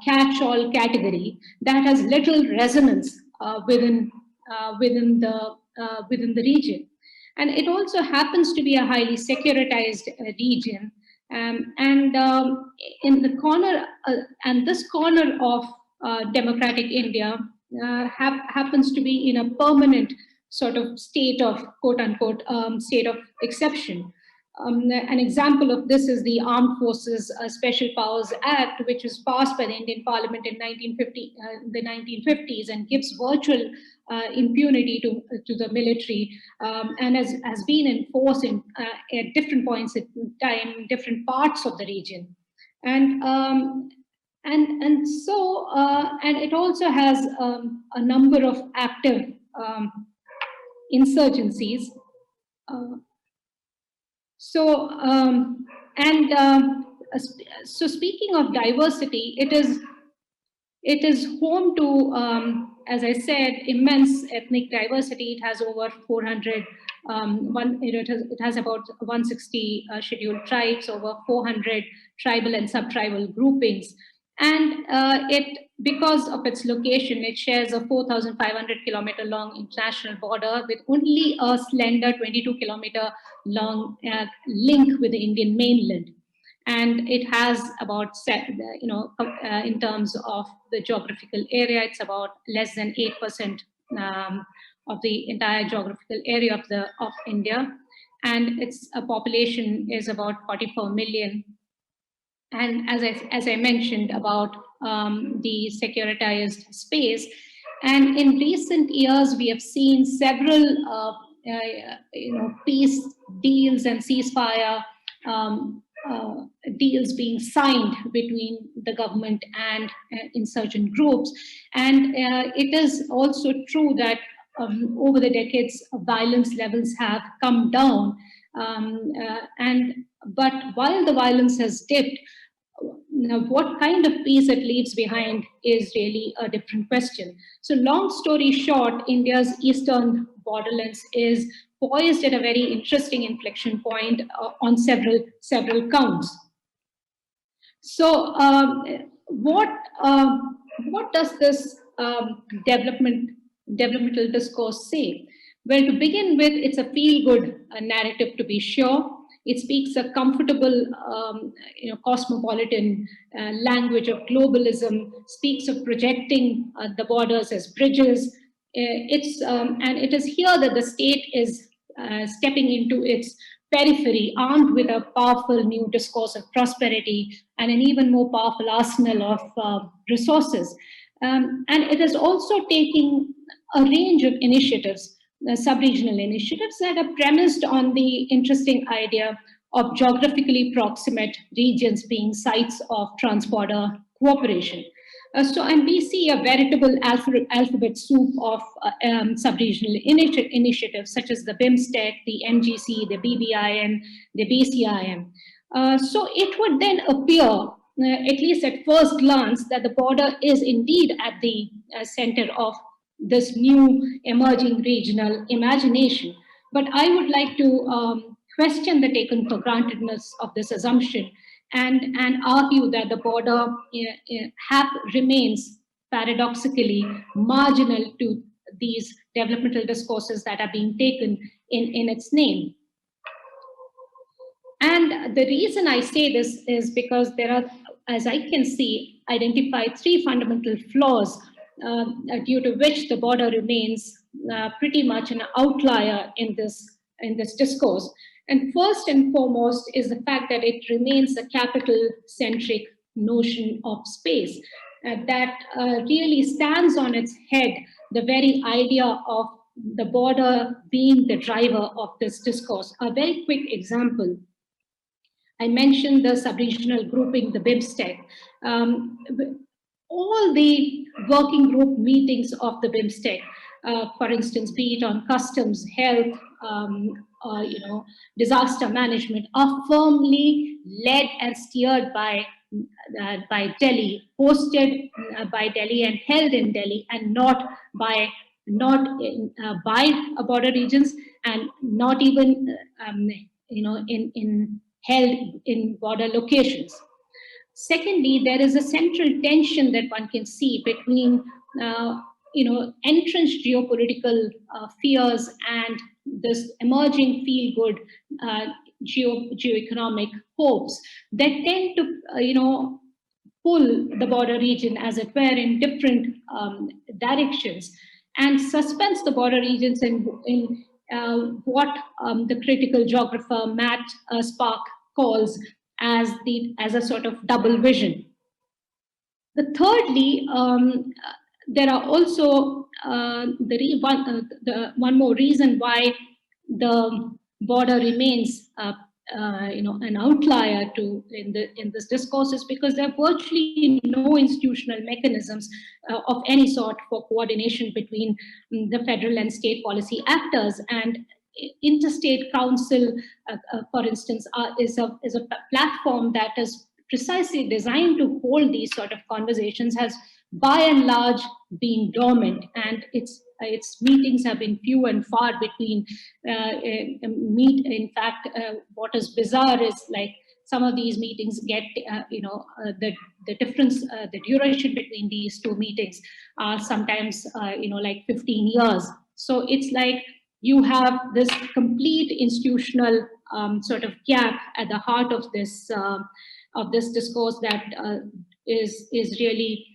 catch-all category that has little resonance within the region. And it also happens to be a highly securitized region. In the corner, and this corner of democratic India happens to be in a permanent sort of state of quote-unquote state of exception. An example of this is the Armed Forces Special Powers Act, which was passed by the Indian Parliament in the 1950s and gives virtual impunity to the military, and has been in force at different points in time in different parts of the region. And it also has a number of active insurgencies. So speaking of diversity, it is home to, as I said, immense ethnic diversity. It has over 400. It has about 160 scheduled tribes, over 400 tribal and sub-tribal groupings, and because of its location, it shares a 4,500 kilometer long international border with only a slender 22 kilometer long link with the Indian mainland. And it has about, in terms of the geographical area, it's about less than 8% of the entire geographical area of India. And its population is about 44 million. And as I mentioned about the securitized space, and in recent years we have seen several peace deals and ceasefire deals being signed between the government and insurgent groups. And it is also true that over the decades, violence levels have come down. But while the violence has dipped, now what kind of peace it leaves behind is really a different question. So long story short, India's eastern borderlands is poised at a very interesting inflection point on several counts. So what does this developmental discourse say? Well, to begin with, it's a feel-good narrative, to be sure. It speaks a comfortable, cosmopolitan language of globalism, speaks of projecting the borders as bridges. And it is here that the state is stepping into its periphery, armed with a powerful new discourse of prosperity and an even more powerful arsenal of resources. And it is also taking a range of initiatives, sub-regional initiatives that are premised on the interesting idea of geographically proximate regions being sites of trans-border cooperation. And we see a veritable alphabet soup of sub-regional initiatives such as the BIMSTEC, the NGC, the BBIN, the BCIM. So it would then appear, at least at first glance, that the border is indeed at the center of this new emerging regional imagination. But I would like to question the taken for grantedness of this assumption and argue that the border remains paradoxically marginal to these developmental discourses that are being taken in its name. And the reason I say this is because there are, as I can see, identified three fundamental flaws due to which the border remains pretty much an outlier in this discourse. And first and foremost is the fact that it remains a capital-centric notion of space that really stands on its head the very idea of the border being the driver of this discourse. A very quick example. I mentioned the sub-regional grouping, the BIMSTEC. All the working group meetings of the BIMSTEC, for instance, be it on customs, health, disaster management, are firmly led and steered by Delhi, hosted by Delhi and held in Delhi, and not by border regions, and not even held in border locations. Secondly, there is a central tension that one can see between entrenched geopolitical fears and this emerging feel-good geoeconomic hopes that tend to pull the border region, as it were, in different directions, and suspense the border regions in what the critical geographer Matt Spark calls as a sort of double vision. Thirdly, there are also one more reason why the border remains an outlier in this discourse is because there are virtually no institutional mechanisms of any sort for coordination between the federal and state policy actors. And interstate council, for instance, is a platform that is precisely designed to hold these sort of conversations, has by and large been dormant, and its meetings have been few and far between. In fact, what is bizarre is like some of these meetings get, the difference, the duration between these two meetings are sometimes, like 15 years. So it's like you have this complete institutional sort of gap at the heart of this discourse that is really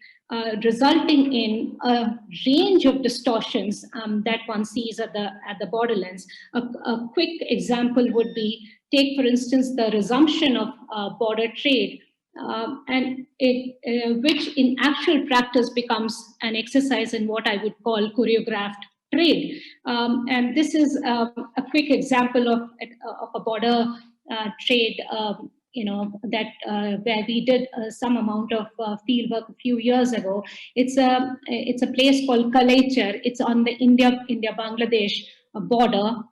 resulting in a range of distortions that one sees at the Borderlands. A quick example would be, take for instance the resumption of border trade, and which in actual practice becomes an exercise in what I would call choreographed trade. And this is a quick example of a border trade where we did some amount of field work a few years ago. It's a place called Kalechar. It's on the India-Bangladesh border,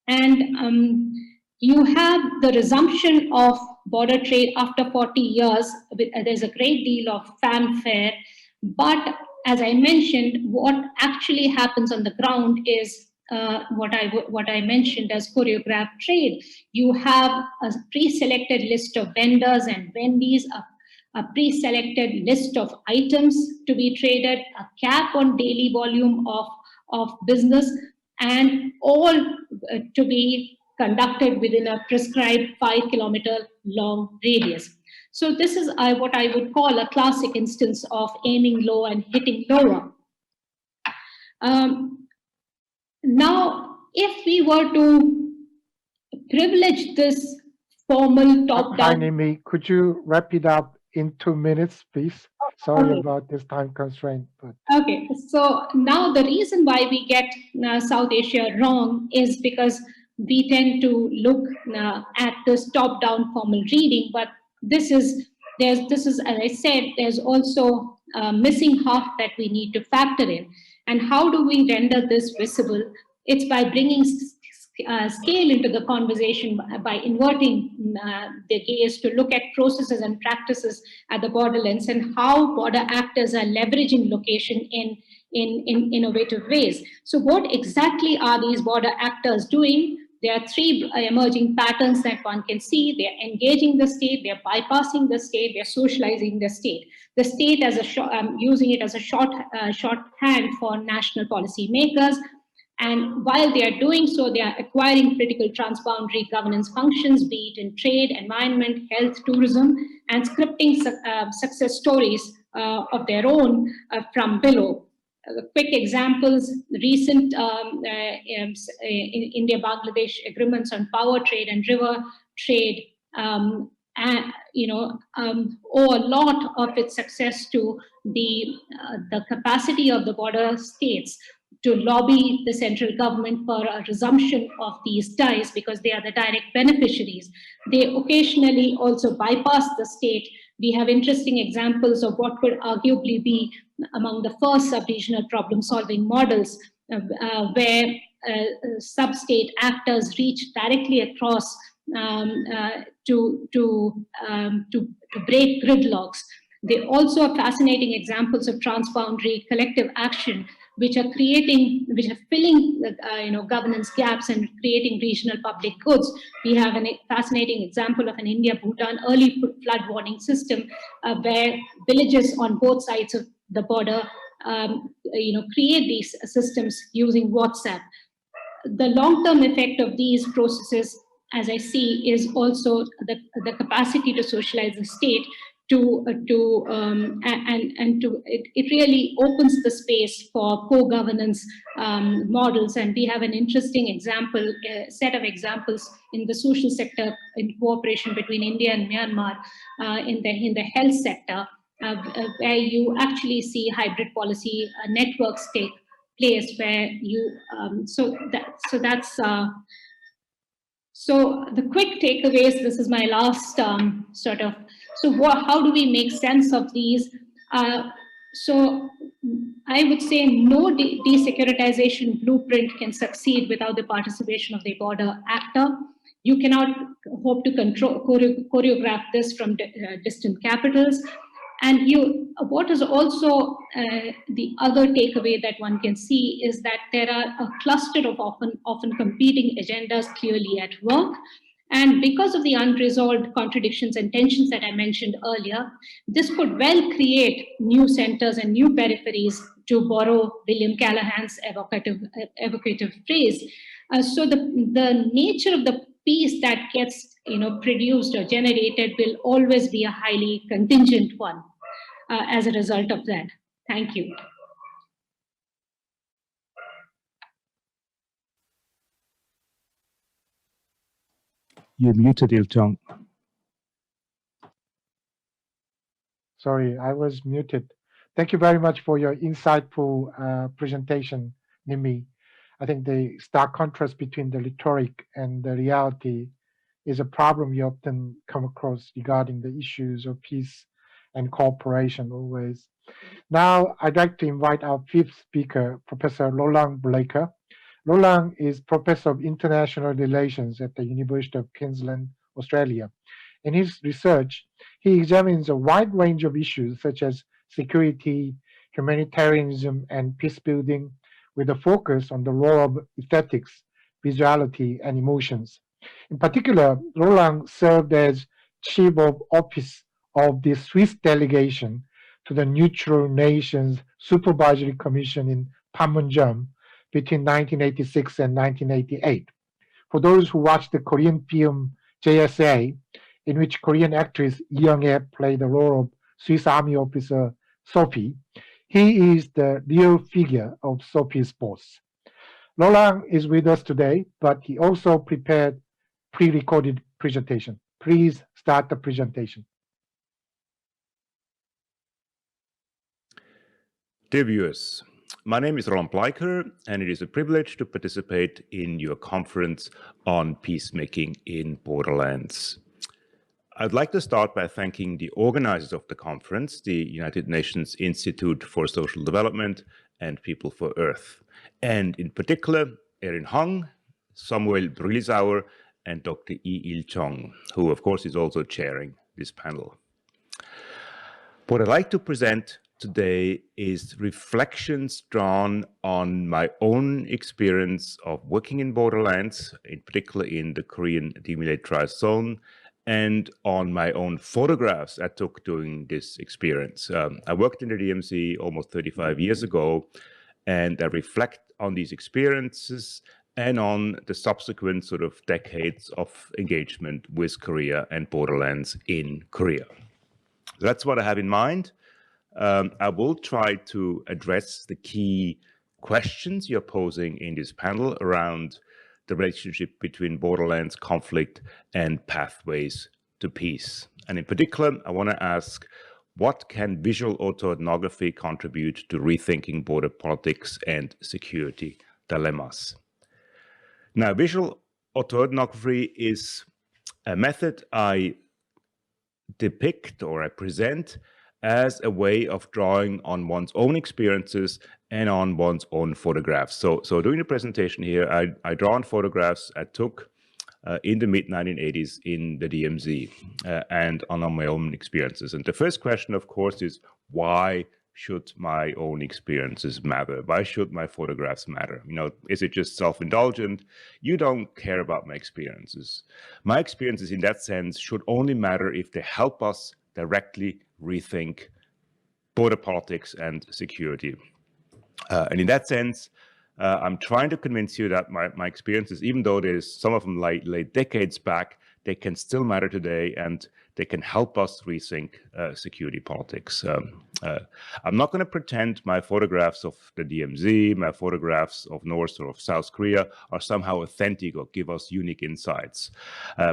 and you have the resumption of border trade after 40 years. There's a great deal of fanfare, but as I mentioned, what actually happens on the ground is what I mentioned as choreographed trade. You have a pre-selected list of vendors and vendees, a pre-selected list of items to be traded, a cap on daily volume of business, and all to be conducted within a prescribed 5-kilometer long radius. So this is what I would call a classic instance of aiming low and hitting lower. Now, if we were to privilege this formal top-down... Hi, Nimmy, could you wrap it up in 2 minutes, please? Sorry about this time constraint. But... Okay, so now the reason why we get South Asia wrong is because we tend to look at this top-down formal reading, but this is, as I said, there's also missing half that we need to factor in. And how do we render this visible? It's by bringing scale into the conversation, by inverting the gaze to look at processes and practices at the borderlands and how border actors are leveraging location in innovative ways. So what exactly are these border actors doing? There are three emerging patterns that one can see. They're engaging the state, they're bypassing the state, they're socializing the state. The state as using it as a shorthand for national policy makers. And while they are doing so, they are acquiring critical transboundary governance functions, be it in trade, environment, health, tourism, and scripting success stories of their own from below. Quick examples: recent India-Bangladesh agreements on power trade and river trade, owe a lot of its success to the capacity of the border states to lobby the central government for a resumption of these ties because they are the direct beneficiaries. They occasionally also bypass the state. We have interesting examples of what could arguably be among the first sub-regional problem-solving models where sub-state actors reach directly across to break gridlocks. They also are fascinating examples of transboundary collective action which are filling governance gaps and creating regional public goods. We have a fascinating example of an India-Bhutan early flood warning system where villages on both sides of the border create these systems using WhatsApp. The long-term effect of these processes, as I see, is also the capacity to socialize the state it really opens the space for co-governance models. And we have an interesting set of examples in the social sector in cooperation between India and Myanmar in the health sector, where you actually see hybrid policy networks take place, where you so the quick takeaways. This is my last how do we make sense of these? So I would say no desecuritization blueprint can succeed without the participation of the border actor. You cannot hope to choreograph this from distant capitals. And what is also the other takeaway that one can see is that there are a cluster of often competing agendas clearly at work. And because of the unresolved contradictions and tensions that I mentioned earlier, this could well create new centers and new peripheries, to borrow William Callahan's evocative phrase. So the nature of the piece that gets produced or generated will always be a highly contingent one as a result of that. Thank you. You're muted, Il-chung. Sorry, I was muted. Thank you very much for your insightful presentation, Nimmy. I think the stark contrast between the rhetoric and the reality is a problem you often come across regarding the issues of peace and cooperation always. Now, I'd like to invite our fifth speaker, Professor Roland Blaker. Roland is Professor of International Relations at the University of Queensland, Australia. In his research, he examines a wide range of issues such as security, humanitarianism, and peace building, with a focus on the role of aesthetics, visuality, and emotions. In particular, Roland served as Chief of Office of the Swiss delegation to the Neutral Nations Supervisory Commission in Panmunjom between 1986 and 1988. For those who watched the Korean film JSA, in which Korean actress Lee Young-ae played the role of Swiss Army officer Sophie, he is the real figure of Sophie's boss. Roland is with us today, but he also prepared pre-recorded presentation. Please start the presentation. Dear viewers, my name is Roland Blaker, and it is a privilege to participate in your conference on peacemaking in Borderlands. I'd like to start by thanking the organizers of the conference, the United Nations Institute for Social Development and People for Earth, and in particular, Erin Hung, Samuel Brülisauer, and Dr. Il-chung, who of course is also chairing this panel. What I'd like to present today is reflections drawn on my own experience of working in Borderlands, in particular in the Korean demilitarized zone, and on my own photographs I took during this experience. I worked in the DMZ almost 35 years ago, and I reflect on these experiences and on the subsequent sort of decades of engagement with Korea and Borderlands in Korea. That's what I have in mind. I will try to address the key questions you're posing in this panel around the relationship between Borderlands conflict and pathways to peace. And in particular, I want to ask, what can visual autoethnography contribute to rethinking border politics and security dilemmas? Now, visual autoethnography is a method I depict or I present as a way of drawing on one's own experiences and on one's own photographs. So during the presentation here, I draw on photographs I took in the mid-1980s in the DMZ and on my own experiences. And the first question, of course, is why should my own experiences matter? Why should my photographs matter? You know, is it just self-indulgent? You don't care about my experiences. My experiences in that sense should only matter if they help us directly rethink border politics and security. And in that sense, I'm trying to convince you that my experiences, even though there's some of them lay decades back, they can still matter today, and they can help us rethink security politics. I'm not going to pretend my photographs of the DMZ, my photographs of North or of South Korea are somehow authentic or give us unique insights.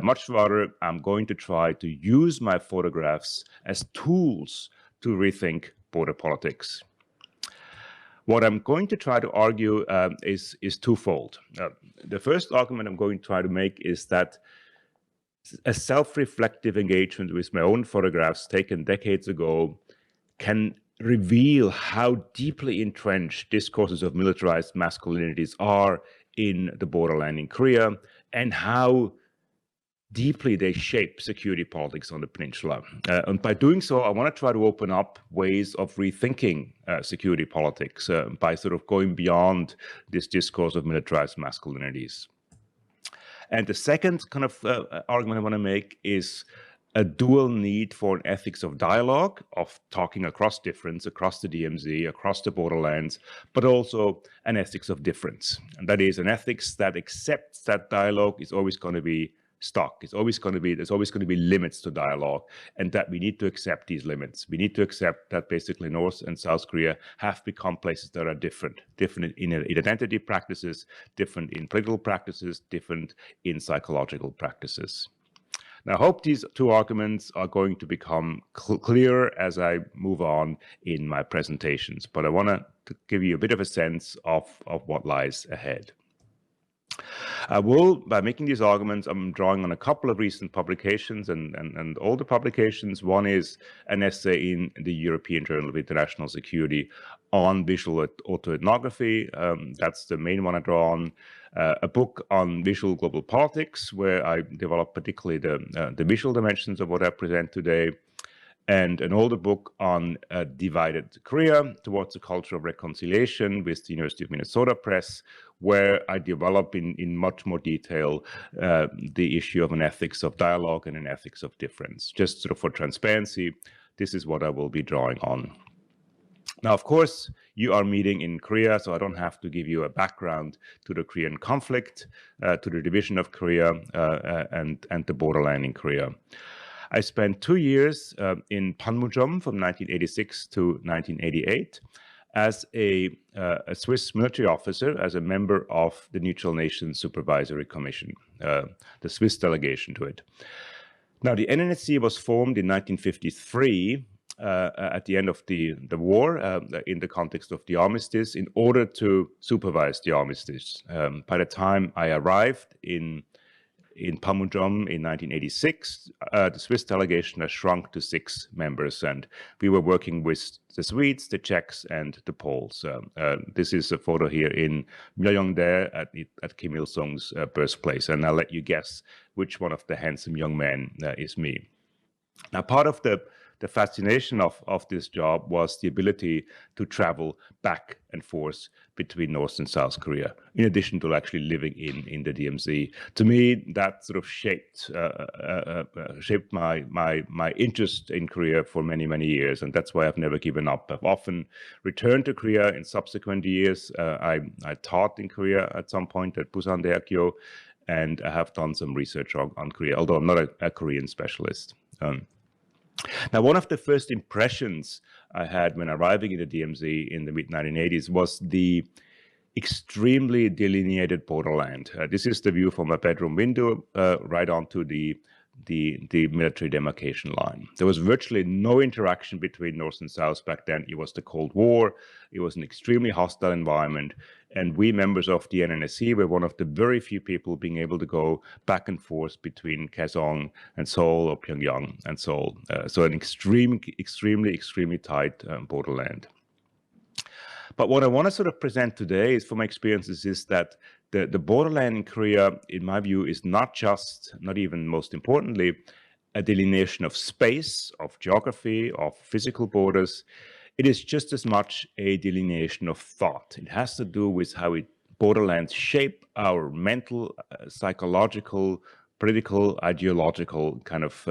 Much rather, I'm going to try to use my photographs as tools to rethink border politics. What I'm going to try to argue is twofold. The first argument I'm going to try to make is that a self-reflective engagement with my own photographs taken decades ago can reveal how deeply entrenched discourses of militarized masculinities are in the borderland in Korea, and how deeply they shape security politics on the peninsula. And by doing so, I want to try to open up ways of rethinking security politics by sort of going beyond this discourse of militarized masculinities. And the second kind of argument I want to make is a dual need for an ethics of dialogue, of talking across difference, across the DMZ, across the borderlands, but also an ethics of difference. And that is an ethics that accepts that dialogue is always going to be stuck. It's always going to be, there's always going to be limits to dialogue, and that we need to accept these limits. We need to accept that basically North and South Korea have become places that are different in identity practices, different in political practices, different in psychological practices. Now, I hope these two arguments are going to become clearer as I move on in my presentations, but I want to give you a bit of a sense of what lies ahead. I will, by making these arguments, I'm drawing on a couple of recent publications and older publications. One is an essay in the European Journal of International Security on visual autoethnography. That's the main one I draw on. A book on visual global politics, where I develop particularly the visual dimensions of what I present today, and an older book on divided Korea towards a culture of reconciliation with the University of Minnesota Press, where I develop in much more detail the issue of an ethics of dialogue and an ethics of difference. Just sort of for transparency, this is what I will be drawing on. Now, of course, you are meeting in Korea, so I don't have to give you a background to the Korean conflict, to the division of Korea, and the borderland in Korea. I spent 2 years in Panmunjom from 1986 to 1988 as a Swiss military officer, as a member of the Neutral Nations Supervisory Commission, the Swiss delegation to it. Now, the NNSC was formed in 1953 at the end of the war in the context of the armistice in order to supervise the armistice. By the time I arrived in Panmunjom in 1986, the Swiss delegation has shrunk to 6 members, and we were working with the Swedes, the Czechs, and the Poles. This is a photo here in Myeongdae at Kim Il-sung's birthplace, and I'll let you guess which one of the handsome young men is me. Now, part of the fascination of this job was the ability to travel back and forth between North and South Korea, in addition to actually living in the DMZ. To me, that sort of shaped my interest in Korea for many, many years, and that's why I've never given up. I've often returned to Korea in subsequent years. I taught in Korea at some point at Busan Daeakyo, and I have done some research on Korea, although I'm not a Korean specialist. Now, one of the first impressions I had when arriving in the DMZ in the mid-1980s was the extremely delineated borderland. This is the view from my bedroom window right onto the military demarcation line. There was virtually no interaction between North and South back then. It was the Cold War. It was an extremely hostile environment. And we members of the NNSC were one of the very few people being able to go back and forth between Kaesong and Seoul, or Pyongyang and Seoul. So an extremely tight borderland. But what I want to sort of present today is, from my experiences, is that the borderland in Korea, in my view, is not just, not even most importantly, a delineation of space, of geography, of physical borders. it is just as much a delineation of thought. It has to do with how borderlands shape our mental, psychological, political, ideological kind of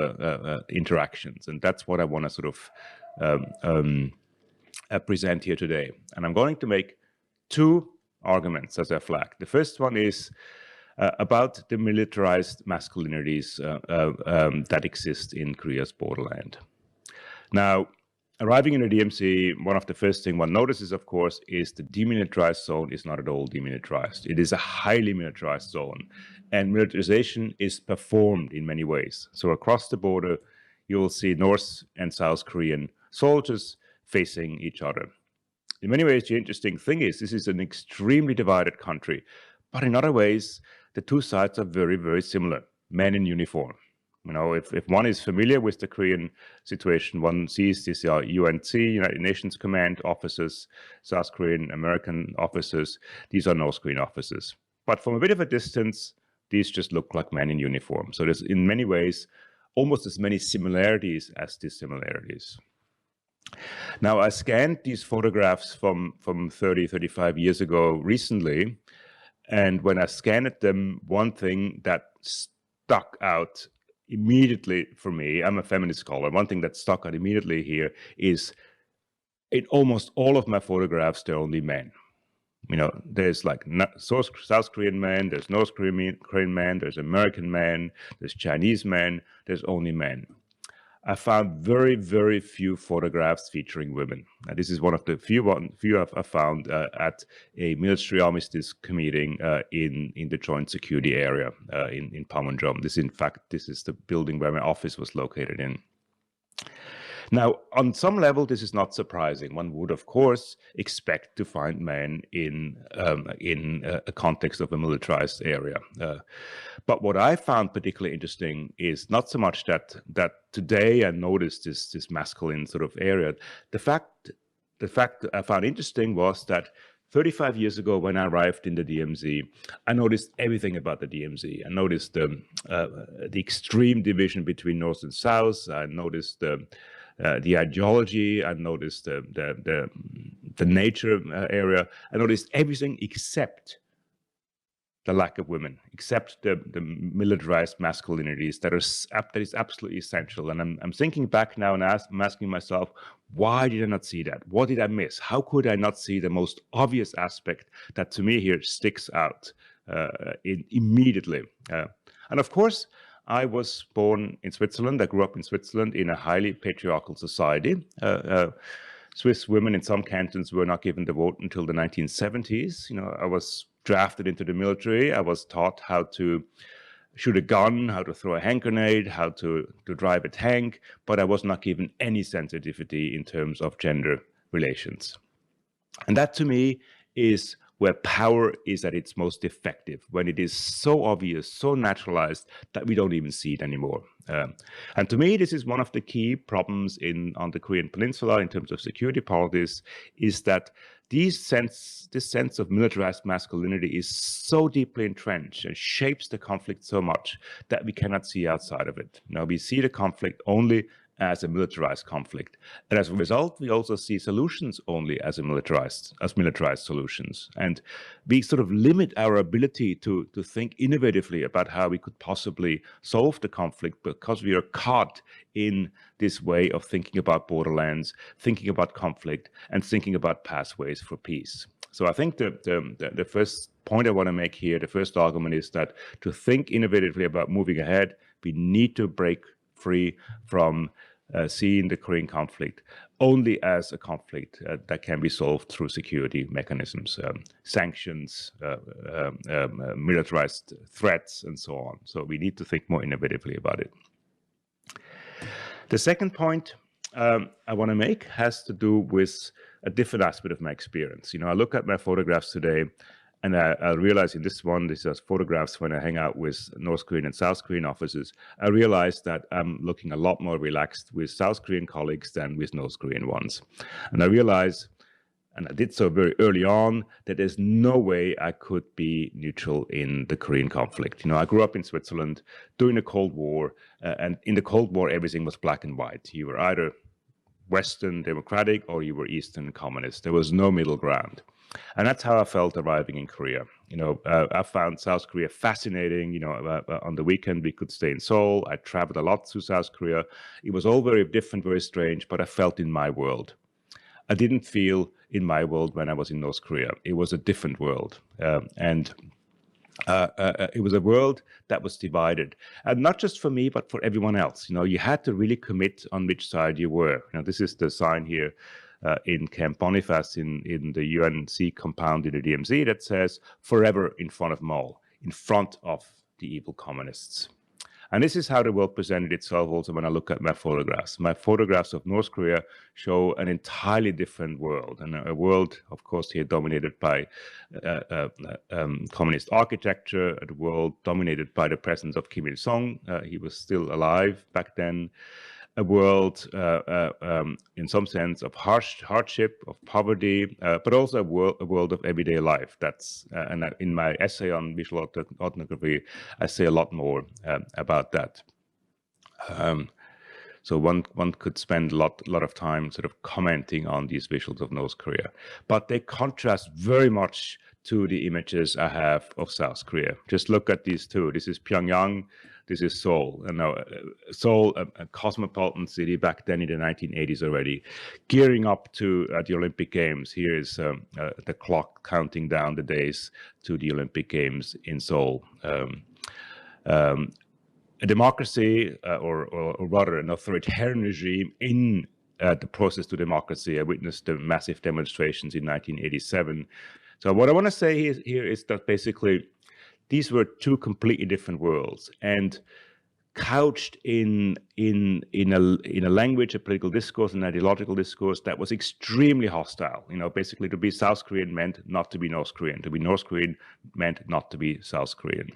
interactions. And that's what I want to sort of present here today. And I'm going to make two arguments as I flagged. The first one is about the militarized masculinities that exist in Korea's borderland. Now, arriving in the DMZ, one of the first things one notices, of course, is the demilitarized zone is not at all demilitarized. It is a highly militarized zone, and militarization is performed in many ways. So across the border, you will see North and South Korean soldiers facing each other. In many ways, the interesting thing is this is an extremely divided country, but in other ways, the two sides are very, very similar, men in uniform. You know, if one is familiar with the Korean situation, one sees these are UNC, United Nations Command officers, South Korean American officers. These are North Korean officers. But from a bit of a distance, these just look like men in uniform. So there's in many ways almost as many similarities as dissimilarities. Now, I scanned these photographs from 30, 35 years ago recently. And when I scanned them, one thing that stuck out immediately for me, I'm a feminist scholar, one thing that stuck out immediately here is in almost all of my photographs, they're only men. You know, there's like South Korean men, there's North Korean men, there's American men, there's Chinese men, there's only men. I found very, very few photographs featuring women. And this is one of the few I found at a military armistice meeting in the Joint Security Area in Panmunjom. This is the building where my office was located in. Now, on some level, this is not surprising. One would, of course, expect to find men in a context of a militarized area. But what I found particularly interesting is not so much that today I noticed this masculine sort of area. The fact I found interesting was that 35 years ago, when I arrived in the DMZ, I noticed everything about the DMZ. I noticed the extreme division between North and South. I noticed the ideology. I noticed the nature area. I noticed everything except the lack of women, except the militarized masculinities that is absolutely essential. And I'm thinking back now and I'm asking myself, why did I not see that? What did I miss? How could I not see the most obvious aspect that to me here sticks out immediately? And of course, I was born in Switzerland. I grew up in Switzerland in a highly patriarchal society. Swiss women in some cantons were not given the vote until the 1970s. You know, I was drafted into the military. I was taught how to shoot a gun, how to throw a hand grenade, how to drive a tank, but I was not given any sensitivity in terms of gender relations. And that to me is where power is at its most effective, when it is so obvious, so naturalized that we don't even see it anymore. And to me, this is one of the key problems on the Korean Peninsula in terms of security politics, is that this sense of militarized masculinity is so deeply entrenched and shapes the conflict so much that we cannot see outside of it. Now, we see the conflict only as a militarized conflict. And as a result, we also see solutions only as militarized solutions. And we sort of limit our ability to think innovatively about how we could possibly solve the conflict because we are caught in this way of thinking about borderlands, thinking about conflict, and thinking about pathways for peace. So I think the first point I want to make here, the first argument is that to think innovatively about moving ahead, we need to break free from seeing the Korean conflict only as a conflict that can be solved through security mechanisms, sanctions, militarized threats, and so on. So we need to think more innovatively about it. The second point I want to make has to do with a different aspect of my experience. You know, I look at my photographs today, and I realize in this one, this is photographs when I hang out with North Korean and South Korean officers, I realize that I'm looking a lot more relaxed with South Korean colleagues than with North Korean ones. And I realize, and I did so very early on, that there's no way I could be neutral in the Korean conflict. You know, I grew up in Switzerland during the Cold War, and in the Cold War, everything was black and white. You were either Western democratic or you were Eastern communist. There was no middle ground. And that's how I felt arriving in Korea. I found South Korea fascinating. On the weekend, we could stay in Seoul. I traveled a lot through South Korea. It was all very different, very strange, but I felt in my world. I didn't feel in my world when I was in North Korea. It was a different world. And it was a world that was divided, and not just for me, but for everyone else. You had to really commit on which side you were. This is the sign here in Camp Boniface in the UNC compound in the DMZ that says "Forever in front of Mao," in front of the evil communists. And this is how the world presented itself also when I look at my photographs. My photographs of North Korea show an entirely different world, and a world, of course, here dominated by communist architecture, a world dominated by the presence of Kim Il-sung. He was still alive back then. A world, in some sense, of hardship, of poverty, but also a world of everyday life. That's and in my essay on visual ethnography, I say a lot more about that. So one could spend a lot of time sort of commenting on these visuals of North Korea, but they contrast very much to the images I have of South Korea. Just look at these two. This is Pyongyang. This is Seoul. And now Seoul, a cosmopolitan city back then in the 1980s already, gearing up to the Olympic Games. Here is the clock counting down the days to the Olympic Games in Seoul. A democracy, or rather an authoritarian regime in the process to democracy. I witnessed the massive demonstrations in 1987. So what I want to say here is that basically these were two completely different worlds, and couched in a language, a political discourse, an ideological discourse that was extremely hostile. Basically to be South Korean meant not to be North Korean. To be North Korean meant not to be South Korean.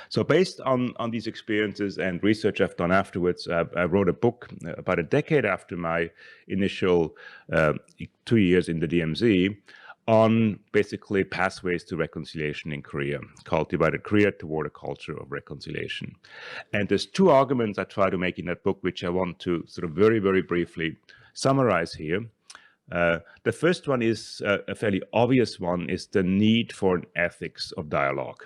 So based on these experiences and research I've done afterwards, I wrote a book about a decade after my initial 2 years in the DMZ on basically pathways to reconciliation in Korea, called Divided Korea Toward a Culture of Reconciliation. And there's two arguments I try to make in that book, which I want to sort of very, very briefly summarize here. The first one is a fairly obvious one, is the need for an ethics of dialogue.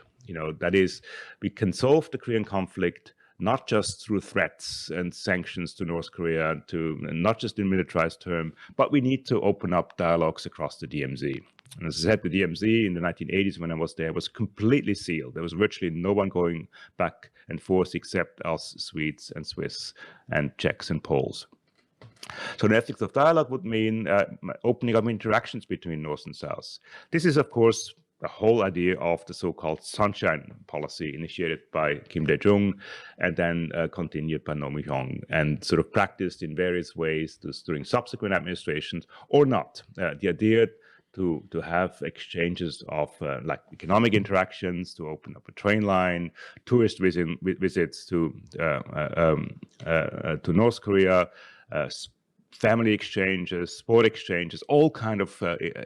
That is, we can solve the Korean conflict not just through threats and sanctions to North Korea, not just in militarized terms, but we need to open up dialogues across the DMZ. And as I said, the DMZ in the 1980s when I was there was completely sealed. There was virtually no one going back and forth except us Swedes and Swiss and Czechs and Poles. So the ethics of dialogue would mean opening up interactions between North and South. This is, of course, the whole idea of the so-called sunshine policy initiated by Kim Dae-jung and then continued by Roh Moo-hyung and sort of practiced in various ways during subsequent administrations or not. The idea to have exchanges of like economic interactions, to open up a train line, tourist visits to North Korea, family exchanges, sport exchanges, all kind of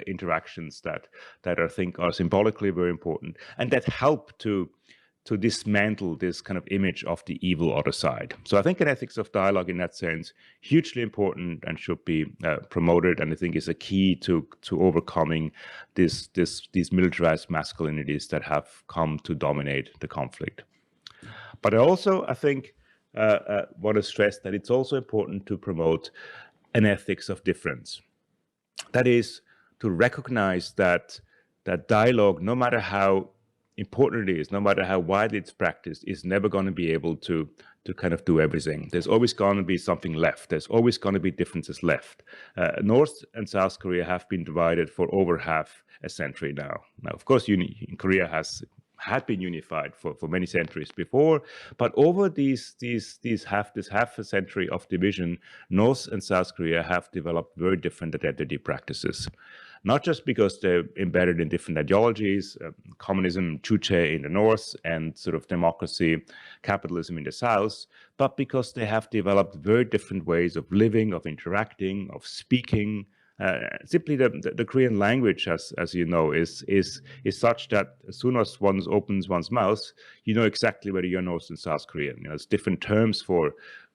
interactions that I think are symbolically very important and that help to dismantle this kind of image of the evil other side. So I think an ethics of dialogue in that sense, hugely important and should be promoted, and I think is a key to overcoming these militarized masculinities that have come to dominate the conflict. But I think want to stress that it's also important to promote an ethics of difference. That is, to recognize that dialogue, no matter how important it is, no matter how widely it's practiced, is never going to be able to kind of do everything. There's always going to be something left. There's always going to be differences left. North and South Korea have been divided for over half a century now. Now, of course, Korea had been unified for many centuries before, but over this half a century of division, North and South Korea have developed very different identity practices. Not just because they're embedded in different ideologies, communism, Juche in the North, and sort of democracy, capitalism in the South, but because they have developed very different ways of living, of interacting, of speaking. Simply the Korean language, as you know, is such that as soon as one opens one's mouth, you know exactly whether you're North and South Korean. There's different terms for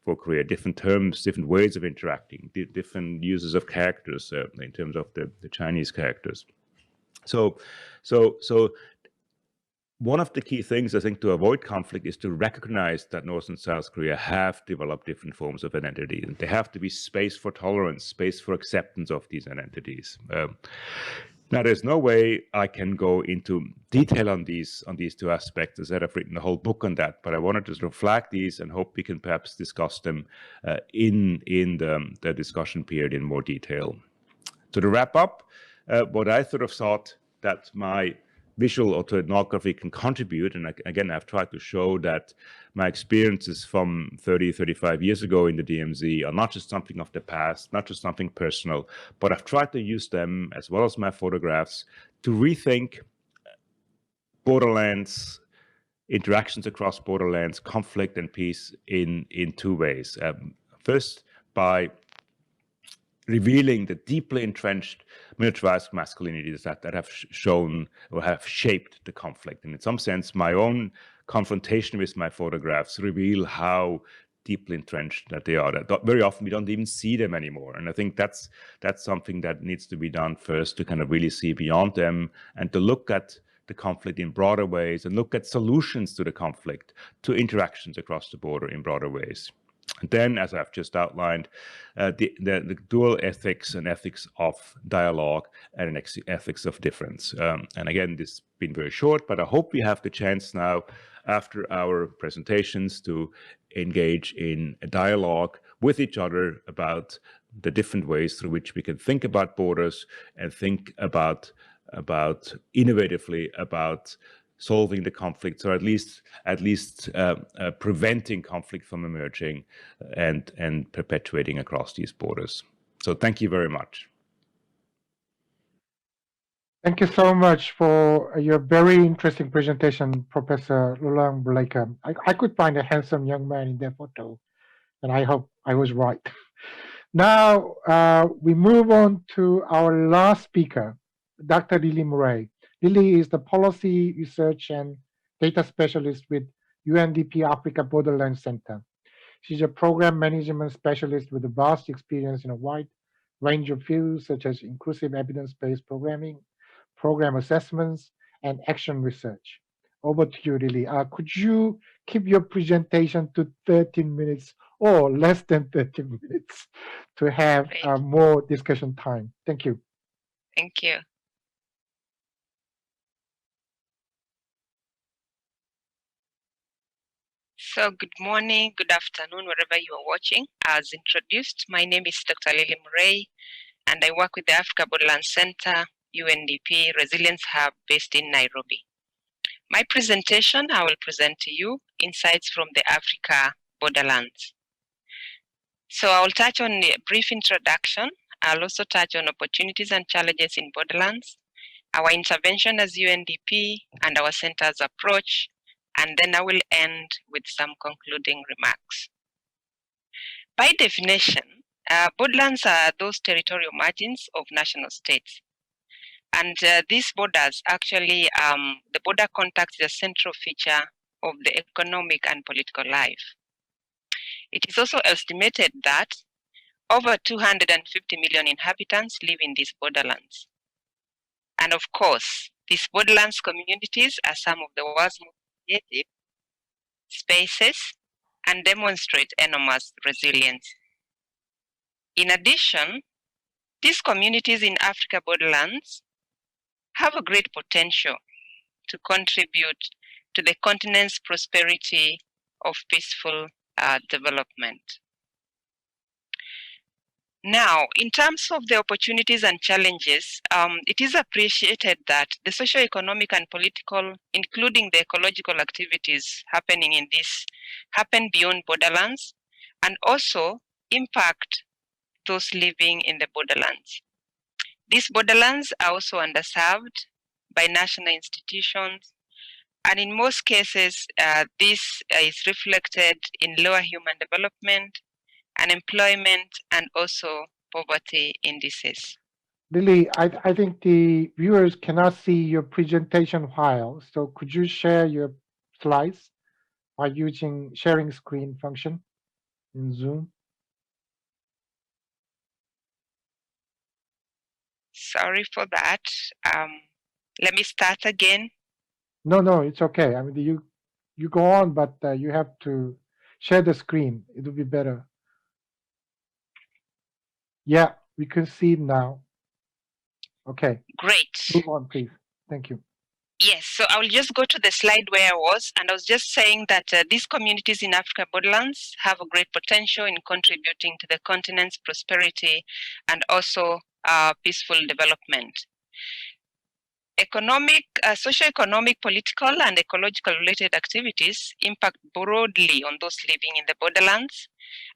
for Korea, different terms, different ways of interacting, different uses of characters in terms of the Chinese characters. So one of the key things, I think, to avoid conflict is to recognize that North and South Korea have developed different forms of identity, and there have to be space for tolerance, space for acceptance of these identities. Now, there's no way I can go into detail on these two aspects, as I've written a whole book on that, but I wanted to sort of flag these and hope we can perhaps discuss them in the discussion period in more detail. So to wrap up, what I sort of thought that my visual autoethnography can contribute, and again, I've tried to show that my experiences from 30, 35 years ago in the DMZ are not just something of the past, not just something personal, but I've tried to use them, as well as my photographs, to rethink borderlands, interactions across borderlands, conflict and peace in two ways. First, by revealing the deeply entrenched militarized masculinities that have shown or have shaped the conflict. And in some sense, my own confrontation with my photographs reveal how deeply entrenched that they are. That very often we don't even see them anymore. And I think that's something that needs to be done first, to kind of really see beyond them and to look at the conflict in broader ways and look at solutions to the conflict, to interactions across the border in broader ways. And then, as I've just outlined, the dual ethics, an ethics of dialogue and an ethics of difference. And again, this has been very short, but I hope we have the chance now, after our presentations, to engage in a dialogue with each other about the different ways through which we can think about borders and think about innovatively about solving the conflicts, or at least preventing conflict from emerging and perpetuating across these borders. So thank you very much. Thank you so much for your very interesting presentation, Professor Lulang Blaker. I could find a handsome young man in that photo, and I hope I was right. Now we move on to our last speaker, Dr. Lily Murray. Lily is the Policy Research and Data Specialist with UNDP Africa Borderlands Center. She's a Program Management Specialist with a vast experience in a wide range of fields such as inclusive evidence-based programming, program assessments, and action research. Over to you, Lily. Could you keep your presentation to 13 minutes or less than 13 minutes to have more discussion time? Thank you. Thank you. So good morning, good afternoon, wherever you are watching. As introduced, my name is Dr. Lily Murray, and I work with the Africa Borderlands Center, UNDP Resilience Hub based in Nairobi. My presentation, I will present to you insights from the Africa Borderlands. So I will touch on a brief introduction. I'll also touch on opportunities and challenges in Borderlands, our intervention as UNDP, and our center's approach. And then I will end with some concluding remarks. By definition, borderlands are those territorial margins of national states. And these borders actually, the border contact is a central feature of the economic and political life. It is also estimated that over 250 million inhabitants live in these borderlands. And of course, these borderlands communities are some of the world's most creative spaces and demonstrate enormous resilience. In addition, these communities in Africa borderlands have a great potential to contribute to the continent's prosperity of peaceful development. Now, in terms of the opportunities and challenges, it is appreciated that the socio-economic and political, including the ecological activities happening in this, happen beyond borderlands and also impact those living in the borderlands. These borderlands are also underserved by national institutions, and in most cases, this is reflected in lower human development, unemployment, and also poverty indices. Lily, I think the viewers cannot see your presentation file, so could you share your slides by using sharing screen function? in Zoom? Sorry for that. Let me start again. No, it's okay. I mean, you go on, but you have to share the screen. It will be better. Yeah, we can see it now. Okay. Great. Move on, please. Thank you. Yes, so I will just go to the slide where I was, and I was just saying that these communities in Africa borderlands have a great potential in contributing to the continent's prosperity and also peaceful development. Economic, socio-economic, political, and ecological related activities impact broadly on those living in the borderlands.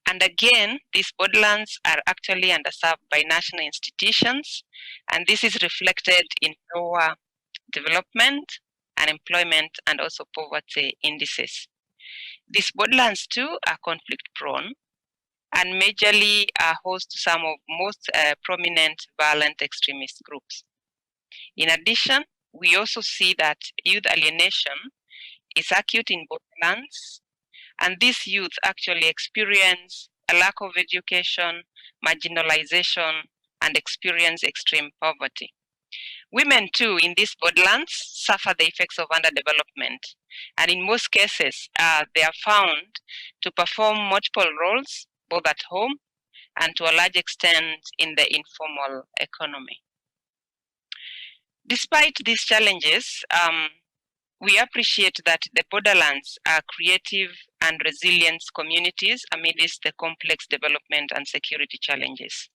And again, these borderlands are actually underserved by national institutions, and this is reflected in lower development, unemployment, and also poverty indices. These borderlands too are conflict prone and majorly are host to some of most prominent violent extremist groups. In addition, we also see that youth alienation is acute in borderlands, and these youth actually experience a lack of education, marginalization, and experience extreme poverty. Women too in these borderlands suffer the effects of underdevelopment, and in most cases they are found to perform multiple roles both at home and to a large extent in the informal economy. Despite these challenges, we appreciate that the borderlands are creative and resilient communities amidst the complex development and security challenges.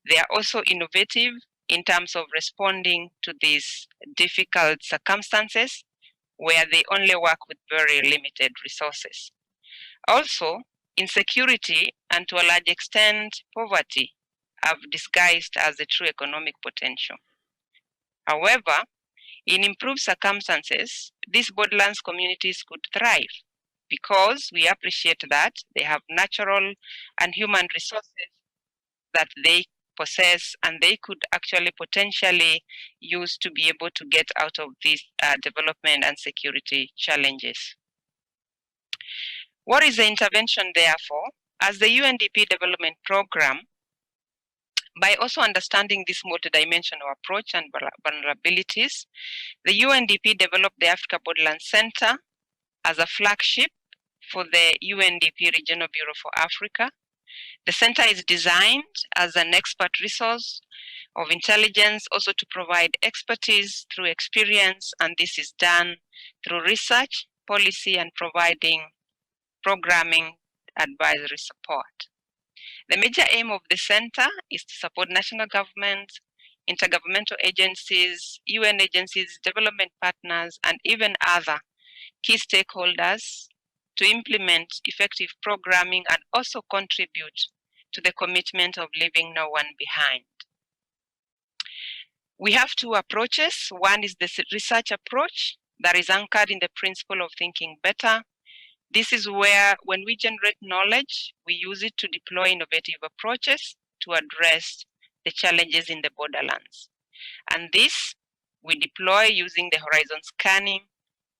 They are also innovative in terms of responding to these difficult circumstances where they only work with very limited resources. Also, insecurity and to a large extent poverty have disguised as the true economic potential. However, in improved circumstances, these borderlands communities could thrive because we appreciate that they have natural and human resources that they possess and they could actually potentially use to be able to get out of these development and security challenges. What is the intervention therefore? As the UNDP development program, by also understanding this multidimensional approach and vulnerabilities, the UNDP developed the Africa Borderlands Center as a flagship for the UNDP Regional Bureau for Africa. The center is designed as an expert resource of intelligence, also to provide expertise through experience, and this is done through research, policy, and providing programming advisory support. The major aim of the center is to support national governments, intergovernmental agencies, UN agencies, development partners, and even other key stakeholders to implement effective programming and also contribute to the commitment of leaving no one behind. We have two approaches. One is the research approach that is anchored in the principle of thinking better. This is where when we generate knowledge, we use it to deploy innovative approaches to address the challenges in the borderlands. And this we deploy using the horizon scanning,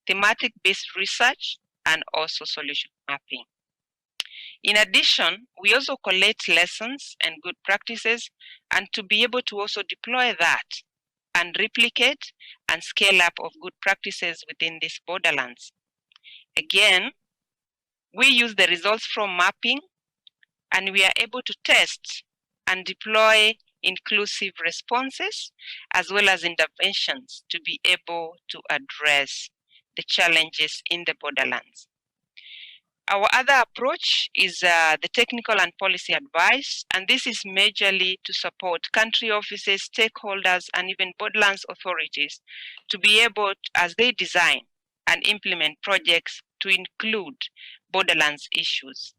thematic-based research, and also solution mapping. In addition, we also collect lessons and good practices, and to be able to also deploy that and replicate and scale up of good practices within these borderlands. Again, we use the results from mapping, and we are able to test and deploy inclusive responses as well as interventions to be able to address the challenges in the borderlands. Our other approach is the technical and policy advice, and this is majorly to support country offices, stakeholders, and even borderlands authorities to be able, as they design and implement projects, to include borderlands issues.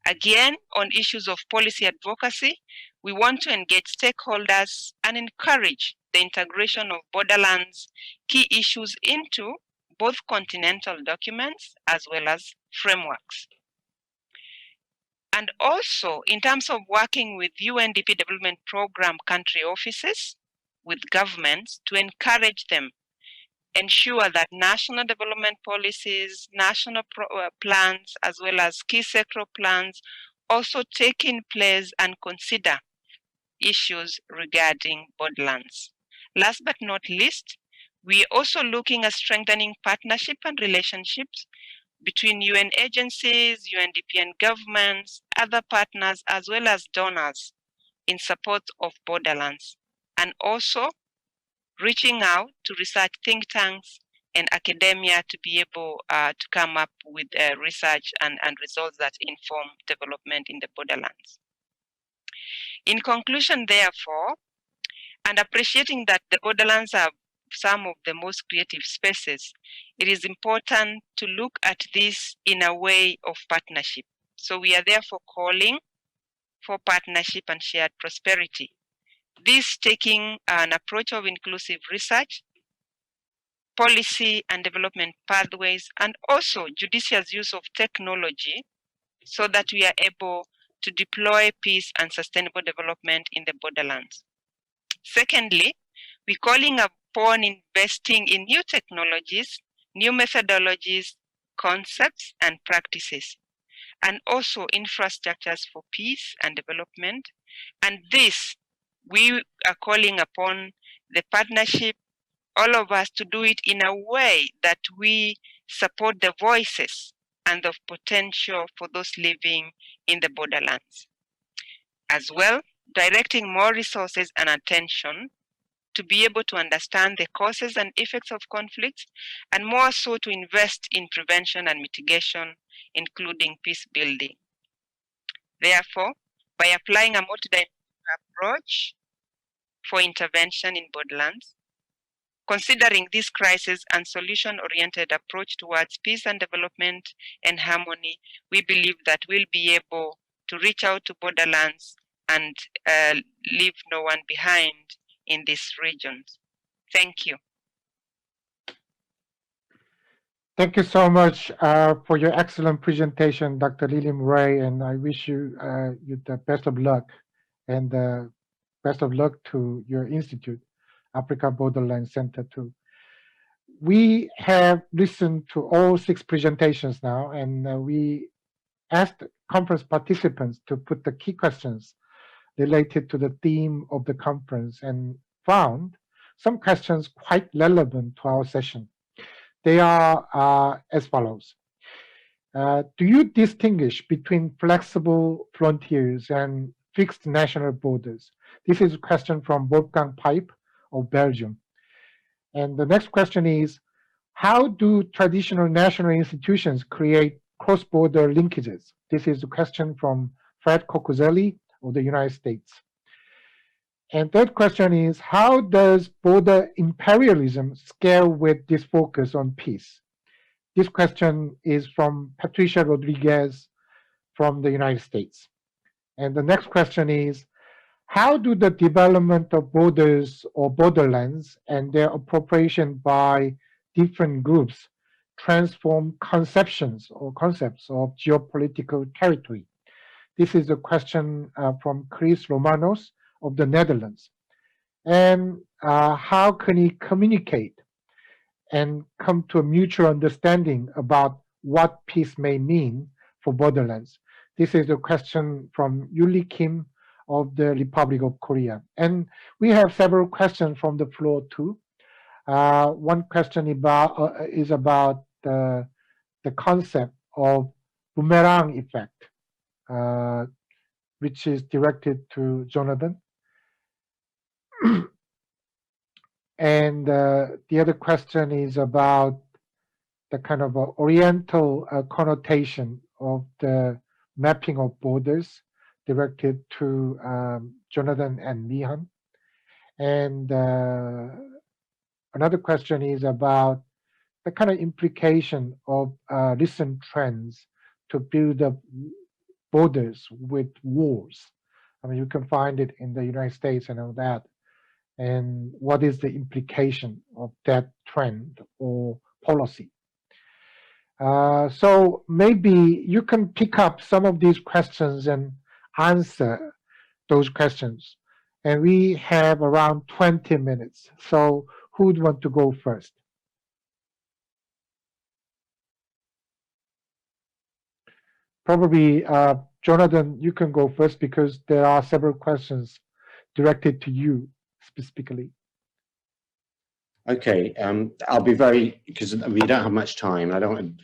Again, on issues of policy advocacy, we want to engage stakeholders and encourage the integration of borderlands key issues into both continental documents as well as frameworks. And also, in terms of working with UNDP Development Program country offices, with governments, to encourage them ensure that national development policies, national plans, as well as key sectoral plans also take in place and consider issues regarding borderlands. Last but not least, we are also looking at strengthening partnership and relationships between UN agencies, UNDP and governments, other partners, as well as donors in support of borderlands, and also reaching out to research think tanks and academia to be able to come up with research and results that inform development in the borderlands. In conclusion, therefore, and appreciating that the borderlands are some of the most creative spaces, it is important to look at this in a way of partnership. So we are therefore calling for partnership and shared prosperity. This taking an approach of inclusive research, policy and development pathways, and also judicious use of technology so that we are able to deploy peace and sustainable development in the borderlands. Secondly, we're calling upon investing in new technologies, new methodologies, concepts, and practices, and also infrastructures for peace and development. And this, we are calling upon the partnership, all of us, to do it in a way that we support the voices and the potential for those living in the borderlands. As well, directing more resources and attention to be able to understand the causes and effects of conflicts, and more so to invest in prevention and mitigation, including peace building. Therefore, by applying a multidimensional approach for intervention in borderlands, considering this crisis and solution-oriented approach towards peace and development and harmony, we believe that we'll be able to reach out to borderlands and leave no one behind in these regions. Thank you. Thank you so much for your excellent presentation, Dr. Lily Murray, and I wish you, the best of luck, and best of luck to your institute, Africa Borderlands Center too. We have listened to all 6 presentations now, and we asked conference participants to put the key questions related to the theme of the conference and found some questions quite relevant to our session. They are as follows. Do you distinguish between flexible frontiers and fixed national borders? This is a question from Wolfgang Pipe of Belgium. And the next question is, how do traditional national institutions create cross-border linkages? This is a question from Fred Coccozelli of the United States. And third question is, how does border imperialism scale with this focus on peace? This question is from Patricia Rodriguez from the United States. And the next question is, how do the development of borders or borderlands and their appropriation by different groups transform conceptions or concepts of geopolitical territory? This is a question from Chris Romanos of the Netherlands. And how can he communicate and come to a mutual understanding about what peace may mean for borderlands? This is a question from Yuli Kim of the Republic of Korea. And we have several questions from the floor too. One question is about the concept of boomerang effect, which is directed to Jonathan. And the other question is about the kind of oriental connotation of the mapping of borders, directed to Jonathan and Meehan. And another question is about the kind of implication of recent trends to build up borders with wars. I mean, you can find it in the United States and all that. And what is the implication of that trend or policy? So maybe you can pick up some of these questions and answer those questions. And we have around 20 minutes. So who would want to go first? Probably, Jonathan, you can go first because there are several questions directed to you specifically. Okay, I'll be because we don't have much time. I don't want to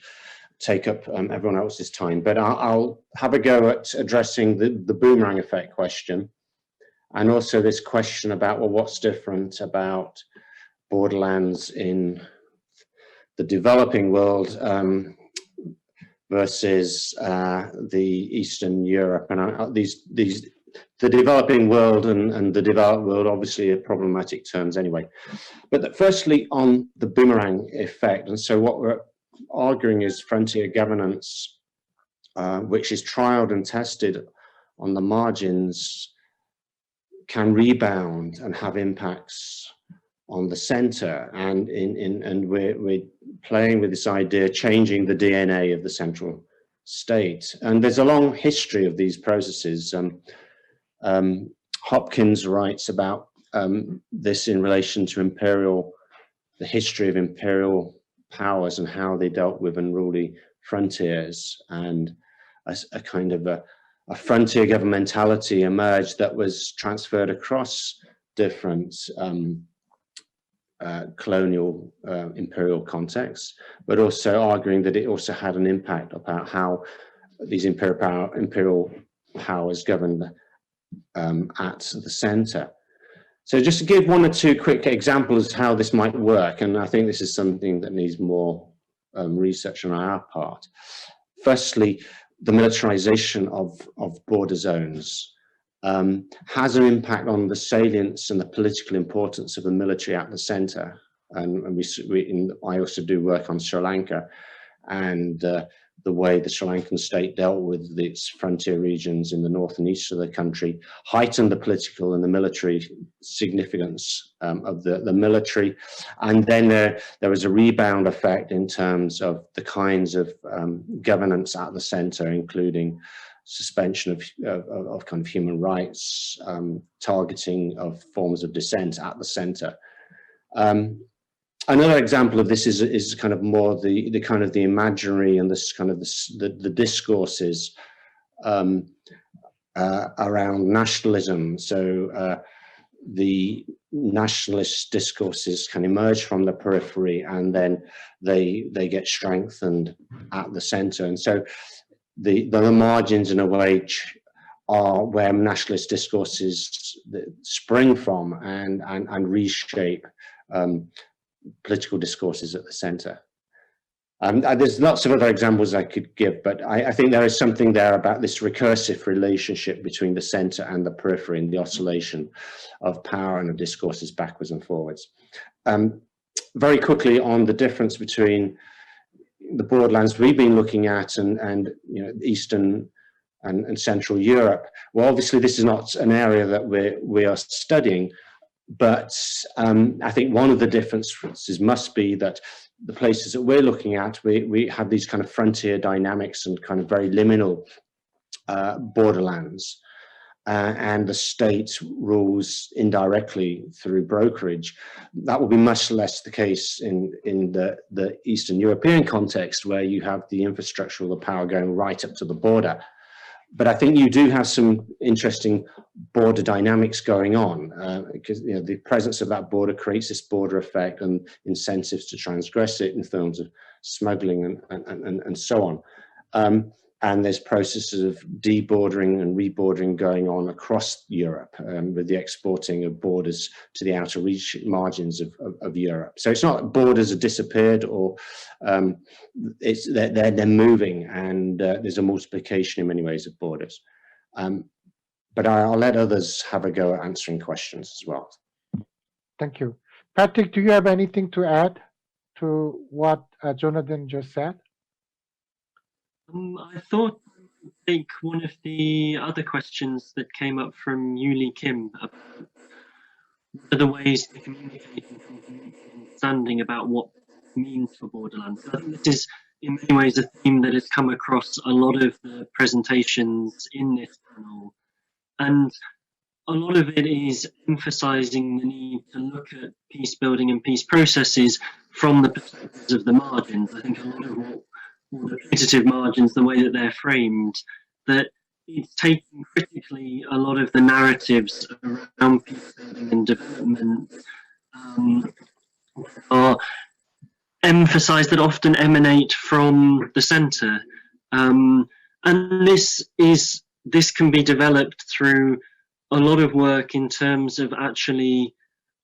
take up everyone else's time, but I'll have a go at addressing the boomerang effect question, and also this question about, well, what's different about Borderlands in the developing world versus the Eastern Europe, and the developing world and the developed world obviously are problematic terms anyway. But firstly, on the boomerang effect, and so what we're arguing is frontier governance, which is trialed and tested on the margins, can rebound and have impacts on the center, and we're playing with this idea, changing the DNA of the central state. And there's a long history of these processes. Hopkins writes about this in relation to the history of imperial powers and how they dealt with unruly frontiers, and a kind of a frontier governmentality emerged that was transferred across different colonial imperial contexts, but also arguing that it also had an impact about how these imperial powers governed at the center. So just to give one or two quick examples how this might work, and I think this is something that needs more research on our part. Firstly, the militarization of border zones has an impact on the salience and the political importance of the military at the center. And I also do work on Sri Lanka, and the way the Sri Lankan state dealt with its frontier regions in the north and east of the country heightened the political and the military significance of the military. And then there was a rebound effect in terms of the kinds of governance at the center, including suspension of kind of human rights, targeting of forms of dissent at the center. Another example of this is kind of more the kind of the imaginary and this kind of the discourses around nationalism. So the nationalist discourses can emerge from the periphery, and then they get strengthened at the center. And so the margins, in a way, are where nationalist discourses spring from and reshape political discourses at the center. There's lots of other examples I could give, but I think there is something there about this recursive relationship between the center and the periphery and the oscillation of power and of discourses backwards and forwards. Very quickly on the difference between the borderlands we've been looking at and you know, Eastern and Central Europe. Well, obviously this is not an area that we are studying, but I think one of the differences must be that the places that we're looking at, we have these kind of frontier dynamics and kind of very liminal borderlands, and the state rules indirectly through brokerage. That will be much less the case in the Eastern European context, where you have the infrastructure or the power going right up to the border. But I think you do have some interesting border dynamics going on, because you know, the presence of that border creates this border effect and incentives to transgress it in terms of smuggling and so on. And there's processes of debordering and rebordering going on across Europe, with the exporting of borders to the outer margins of Europe. So it's not borders have disappeared, or they're moving, and there's a multiplication in many ways of borders. But I'll let others have a go at answering questions as well. Thank you. Patrick, do you have anything to add to what Jonathan just said? I thought I'd take one of the other questions that came up from Yuli Kim about what are the ways to communicate and understanding about what it means for Borderlands. I think this is in many ways a theme that has come across a lot of the presentations in this panel, and a lot of it is emphasizing the need to look at peace building and peace processes from the perspectives of the margins. I think a lot of what or the putative margins, the way that they're framed, that it's taking critically a lot of the narratives around peace building and development are emphasized, that often emanate from the center. And this can be developed through a lot of work in terms of actually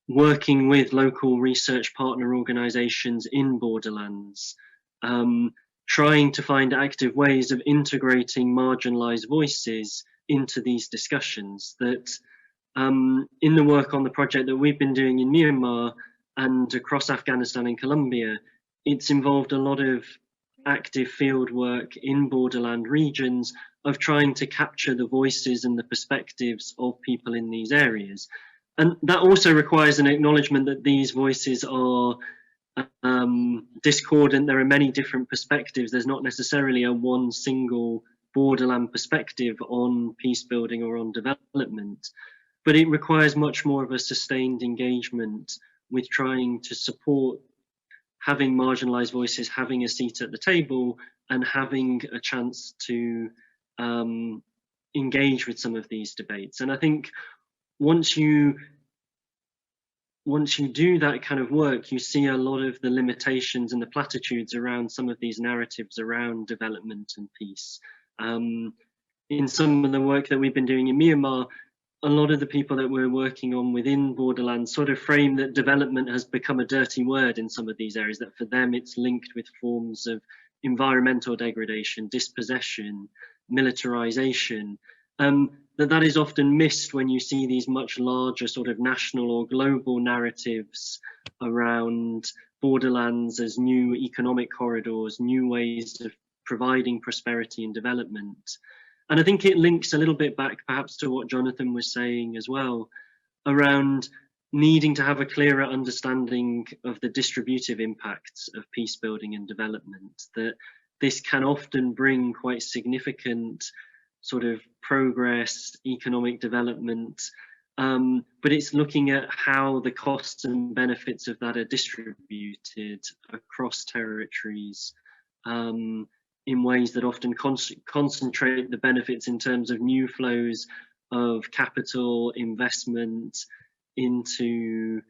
working with local research partner organizations in Borderlands, trying to find active ways of integrating marginalized voices into these discussions. That in the work on the project that we've been doing in Myanmar and across Afghanistan and Colombia, it's involved a lot of active field work in borderland regions of trying to capture the voices and the perspectives of people in these areas. And that also requires an acknowledgement that these voices are discordant. There are many different perspectives. There's not necessarily a one single borderland perspective on peace building or on development, but it requires much more of a sustained engagement with trying to support having marginalized voices, having a seat at the table, and having a chance to engage with some of these debates. And I think once you do that kind of work, you see a lot of the limitations and the platitudes around some of these narratives around development and peace. In some of the work that we've been doing in Myanmar, a lot of the people that we're working on within Borderlands sort of frame that development has become a dirty word in some of these areas, that for them it's linked with forms of environmental degradation, dispossession, militarization. That is often missed when you see these much larger sort of national or global narratives around borderlands as new economic corridors, new ways of providing prosperity and development. And I think it links a little bit back perhaps to what Jonathan was saying as well, around needing to have a clearer understanding of the distributive impacts of peace building and development, that this can often bring quite significant sort of progress, economic development, but it's looking at how the costs and benefits of that are distributed across territories in ways that often concentrate the benefits in terms of new flows of capital investment into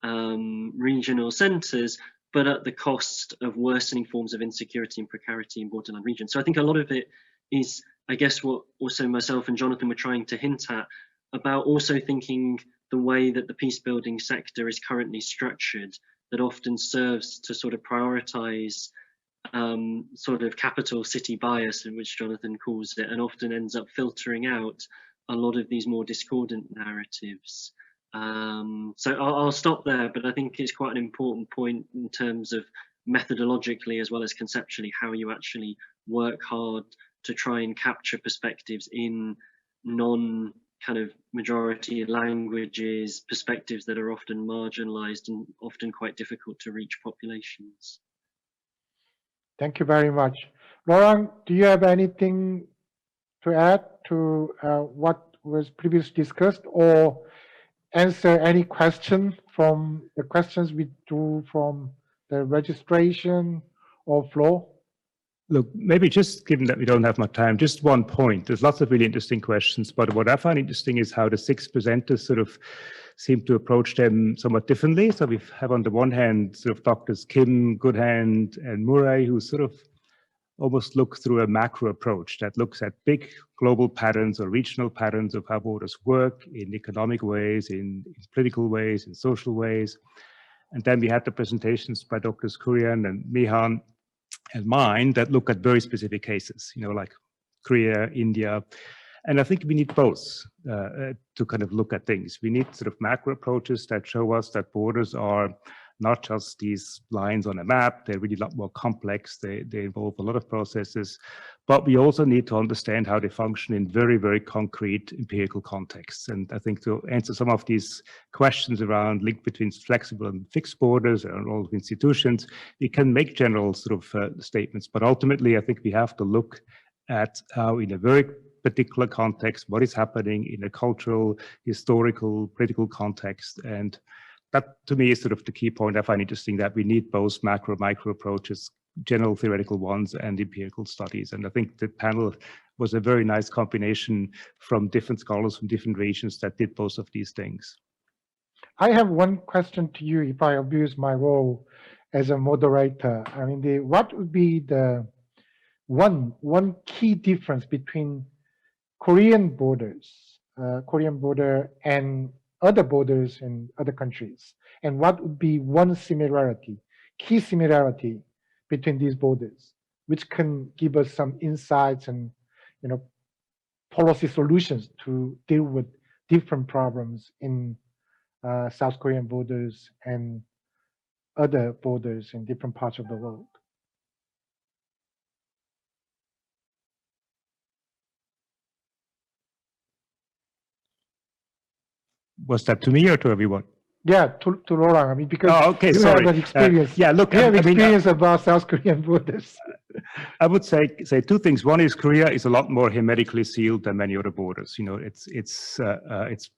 regional centres, but at the cost of worsening forms of insecurity and precarity in borderland regions. So I think a lot of it is, I guess, what also myself and Jonathan were trying to hint at, about also thinking the way that the peace building sector is currently structured, that often serves to sort of prioritise sort of capital city bias, in which Jonathan calls it, and often ends up filtering out a lot of these more discordant narratives. So I'll stop there, but I think it's quite an important point in terms of methodologically as well as conceptually how you actually work hard to try and capture perspectives in non kind of majority languages, perspectives that are often marginalized and often quite difficult to reach populations. Thank you very much. Laurent, do you have anything to add to what was previously discussed, or answer any question from the questions we drew from the registration or floor? Look, maybe just given that we don't have much time, just one point. There's lots of really interesting questions, but what I find interesting is how the 6 presenters sort of seem to approach them somewhat differently. So we have on the one hand sort of Doctors Kim, Goodhand, and Murray, who sort of almost look through a macro approach that looks at big global patterns or regional patterns of how borders work in economic ways, in political ways, in social ways. And then we had the presentations by Drs. Kurian and Meehan and mine that look at very specific cases, you know, like Korea, India. And I think we need both to kind of look at things. We need sort of macro approaches that show us that borders are not just these lines on a map. They're really a lot more complex. They involve a lot of processes, but we also need to understand how they function in very, very concrete empirical contexts. And I think to answer some of these questions around link between flexible and fixed borders and all of institutions, we can make general sort of statements, but ultimately I think we have to look at how in a very particular context, what is happening in a cultural, historical, political context. And that to me is sort of the key point I find interesting, that we need both macro, micro approaches general theoretical ones and empirical studies. And I think the panel was a very nice combination from different scholars from different regions that did both of these things. I have one question to you if I abuse my role as a moderator. I mean, what would be the one key difference between Korean border and other borders in other countries? And what would be one similarity, key similarity between these borders, which can give us some insights and, you know, policy solutions to deal with different problems in South Korean borders and other borders in different parts of the world? Was that to me or to everyone? Yeah, to Laurent. I mean, because okay, you sorry. have an experience. Yeah, look, you have experience about South Korean borders. I would say two things. One is Korea is a lot more hermetically sealed than many other borders. You know, it's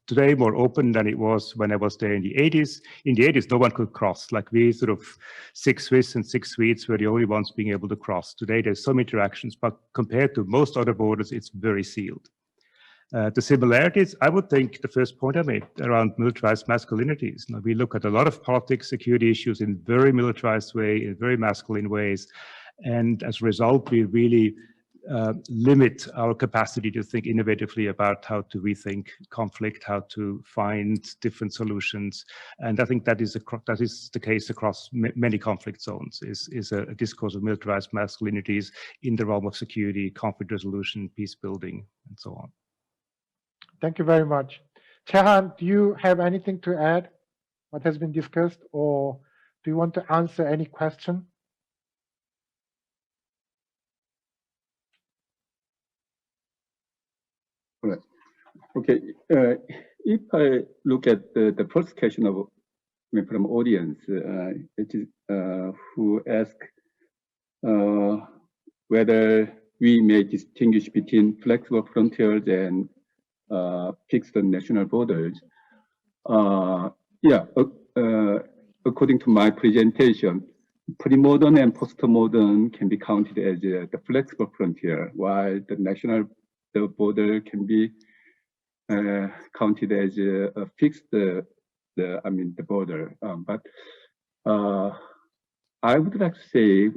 today more open than it was when I was there in the 80s. In the 80s, no one could cross. Like we sort of 6 Swiss and 6 Swedes were the only ones being able to cross. Today, there's some interactions, but compared to most other borders, it's very sealed. The similarities, I would think the first point I made around militarized masculinities. Now, we look at a lot of politics, security issues in very militarized way, in very masculine ways. And as a result, we really limit our capacity to think innovatively about how to rethink conflict, how to find different solutions. And I think that is the case across many conflict zones, is a discourse of militarized masculinities in the realm of security, conflict resolution, peace building, and so on. Thank you very much. Chehan, do you have anything to add what has been discussed, or do you want to answer any question? All right. Okay. If I look at the first question of from audience, it is who asked whether we may distinguish between flexible frontiers and fixed national borders. According to my presentation, pre-modern and post-modern can be counted as the flexible frontier, while the border can be counted as a fixed the border. But I would like to say,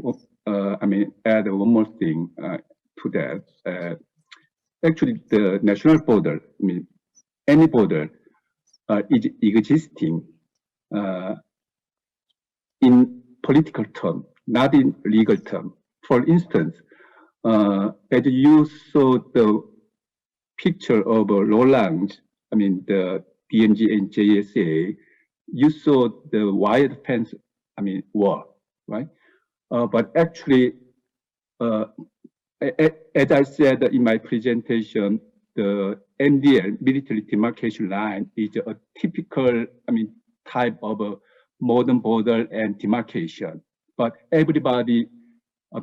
add one more thing to that. Actually, the national border, any border is existing in political term, not in legal term. For instance, as you saw the picture of Borderlands, the DMZ and JSA, you saw the wire fence, wall, right? But actually, as I said in my presentation, the MDL, military demarcation line, is a typical, type of a modern border and demarcation. But everybody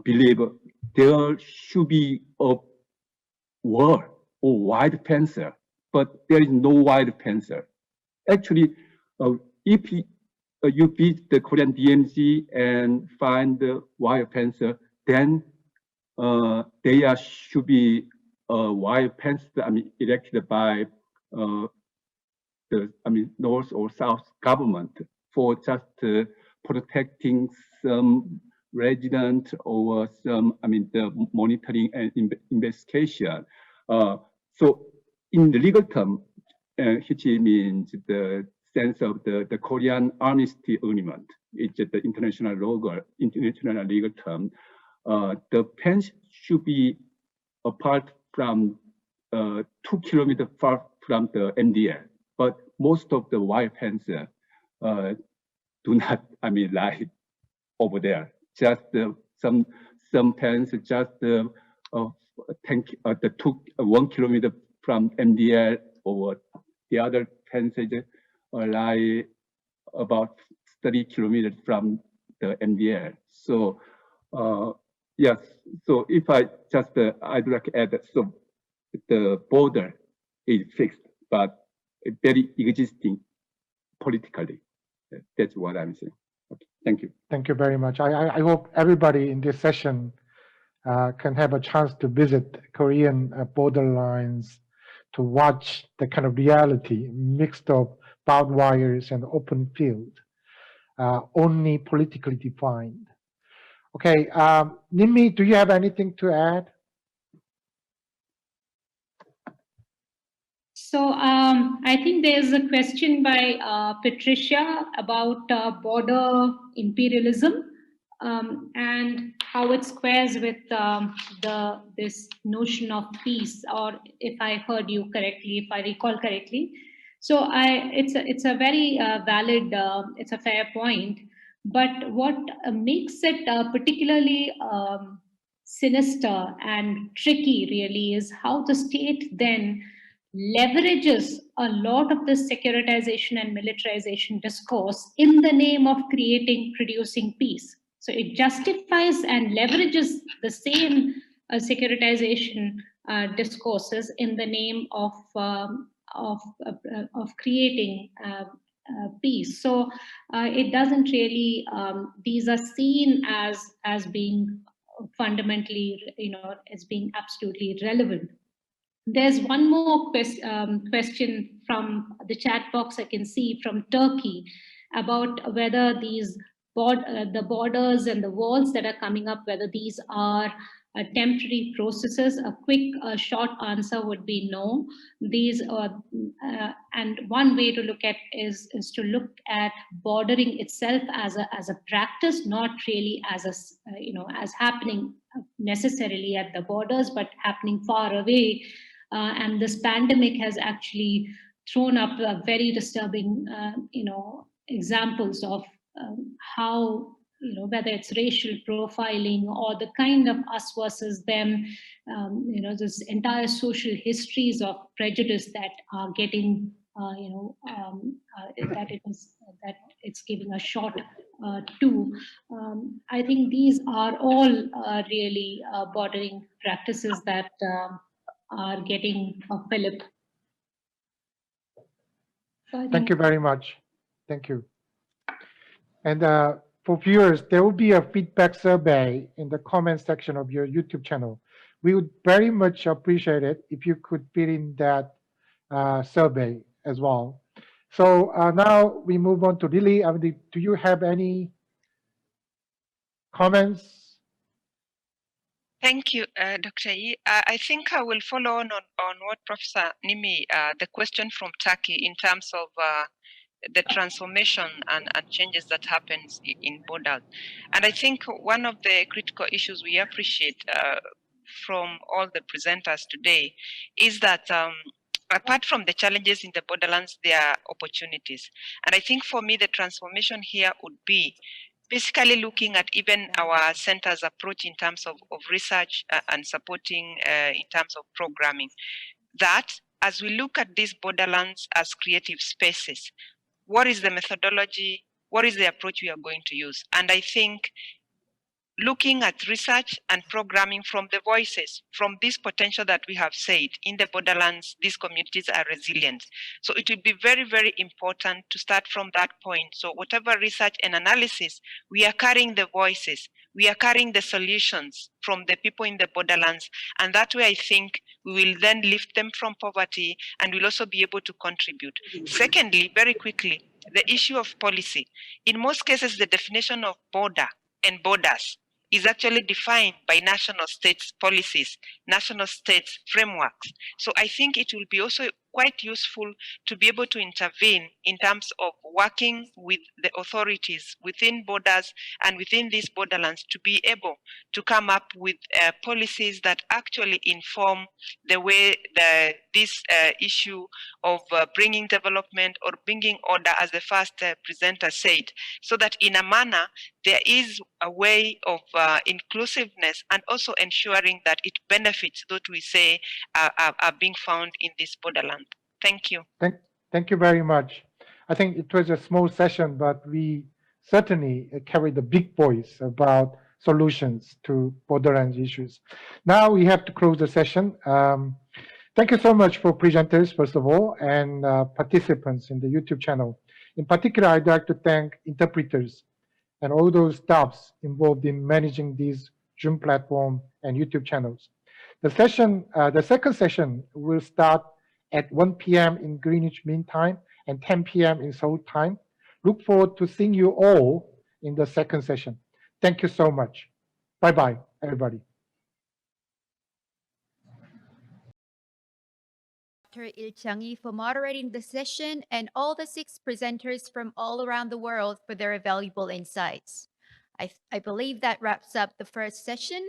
believe there should be a wall or wide fence, but there is no wide fence. Actually, if you visit the Korean DMZ and find the wire fence, then there should be a wire fence, erected by the North or South government for just protecting some resident or some the monitoring and investigation. So in the legal term, which means the sense of the Korean armistice agreement, it's the international legal term. The fence should be apart from 2 kilometers far from the MDL, but most of the wire fence do not, lie over there. Just some fence just 1 kilometer from MDL, or the other fences lie about 30 kilometers from the MDL. So. Yes, so if I just, I'd like to add that, so the border is fixed, but very existing politically. That's what I'm saying. Okay. Thank you. Thank you very much. I hope everybody in this session can have a chance to visit Korean borderlines, to watch the kind of reality mixed of barbed wires and open field, only politically defined. Okay, Nimmy, do you have anything to add? So I think there's a question by Patricia about border imperialism and how it squares with this notion of peace, or if I heard you correctly, if I recall correctly. So it's a very valid, it's a fair point. But what makes it particularly sinister and tricky really is how the state then leverages a lot of this securitization and militarization discourse in the name of producing peace. So it justifies and leverages the same securitization discourses in the name of creating peace. So it doesn't really, these are seen as being fundamentally, as being absolutely relevant. There's one more question from the chat box I can see from Turkey about whether these the borders and the walls that are coming up, whether these are temporary processes. A quick, short answer would be no. These are, and one way to look at is to look at bordering itself as a practice, not really as as happening necessarily at the borders, but happening far away. And this pandemic has actually thrown up very disturbing, examples of how, whether it's racial profiling or the kind of us versus them, this entire social histories of prejudice that are getting, that it's giving a shot to. I think these are all really bordering practices that are getting a fillip. So Thank you very much. Thank you. And for viewers, there will be a feedback survey in the comment section of your YouTube channel. We would very much appreciate it if you could fill in that survey as well. So now we move on to Lily. Do you have any comments? Thank you, Dr. Yi. I think I will follow on what Professor Nimmy, the question from Turkey in terms of the transformation and changes that happens in borders. And I think one of the critical issues we appreciate from all the presenters today is that apart from the challenges in the borderlands, there are opportunities. And I think for me, the transformation here would be basically looking at even our center's approach in terms of research and supporting in terms of programming. That as we look at these borderlands as creative spaces, what is the methodology? What is the approach we are going to use? And I think looking at research and programming from the voices, from this potential that we have said, in the borderlands, these communities are resilient. So it will be very, very important to start from that point. So whatever research and analysis, we are carrying the voices, we are carrying the solutions from the people in the borderlands. And that way, I think we will then lift them from poverty and will also be able to contribute. Secondly, very quickly, the issue of policy. In most cases, the definition of border and borders is actually defined by national states policies, national states frameworks. So I think it will be also quite useful to be able to intervene in terms of working with the authorities within borders and within these borderlands to be able to come up with policies that actually inform the way this issue of bringing development or bringing order, as the first presenter said, so that in a manner there is a way of inclusiveness and also ensuring that it benefits those we say are being found in this borderland. Thank you. Thank you very much. I think it was a small session, but we certainly carried the big voice about solutions to borderlands issues. Now we have to close the session. Thank you so much for presenters, first of all, and participants in the YouTube channel. In particular, I'd like to thank interpreters and all those staffs involved in managing these Zoom platform and YouTube channels. The second session will start at 1 p.m. in Greenwich Mean Time and 10 p.m. in Seoul time. Look forward to seeing you all in the second session. Thank you so much. Bye-bye, everybody. Dr. Il-changi for moderating the session and all the 6 presenters from all around the world for their valuable insights. I believe that wraps up the first session.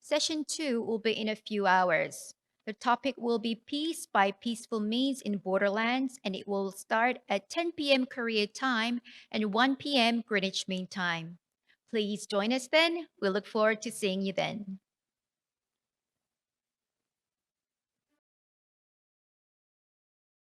Session 2 will be in a few hours. The topic will be Peace by Peaceful Means in Borderlands, and it will start at 10 p.m. Korea time and 1 p.m. Greenwich Mean Time. Please join us then. We look forward to seeing you then.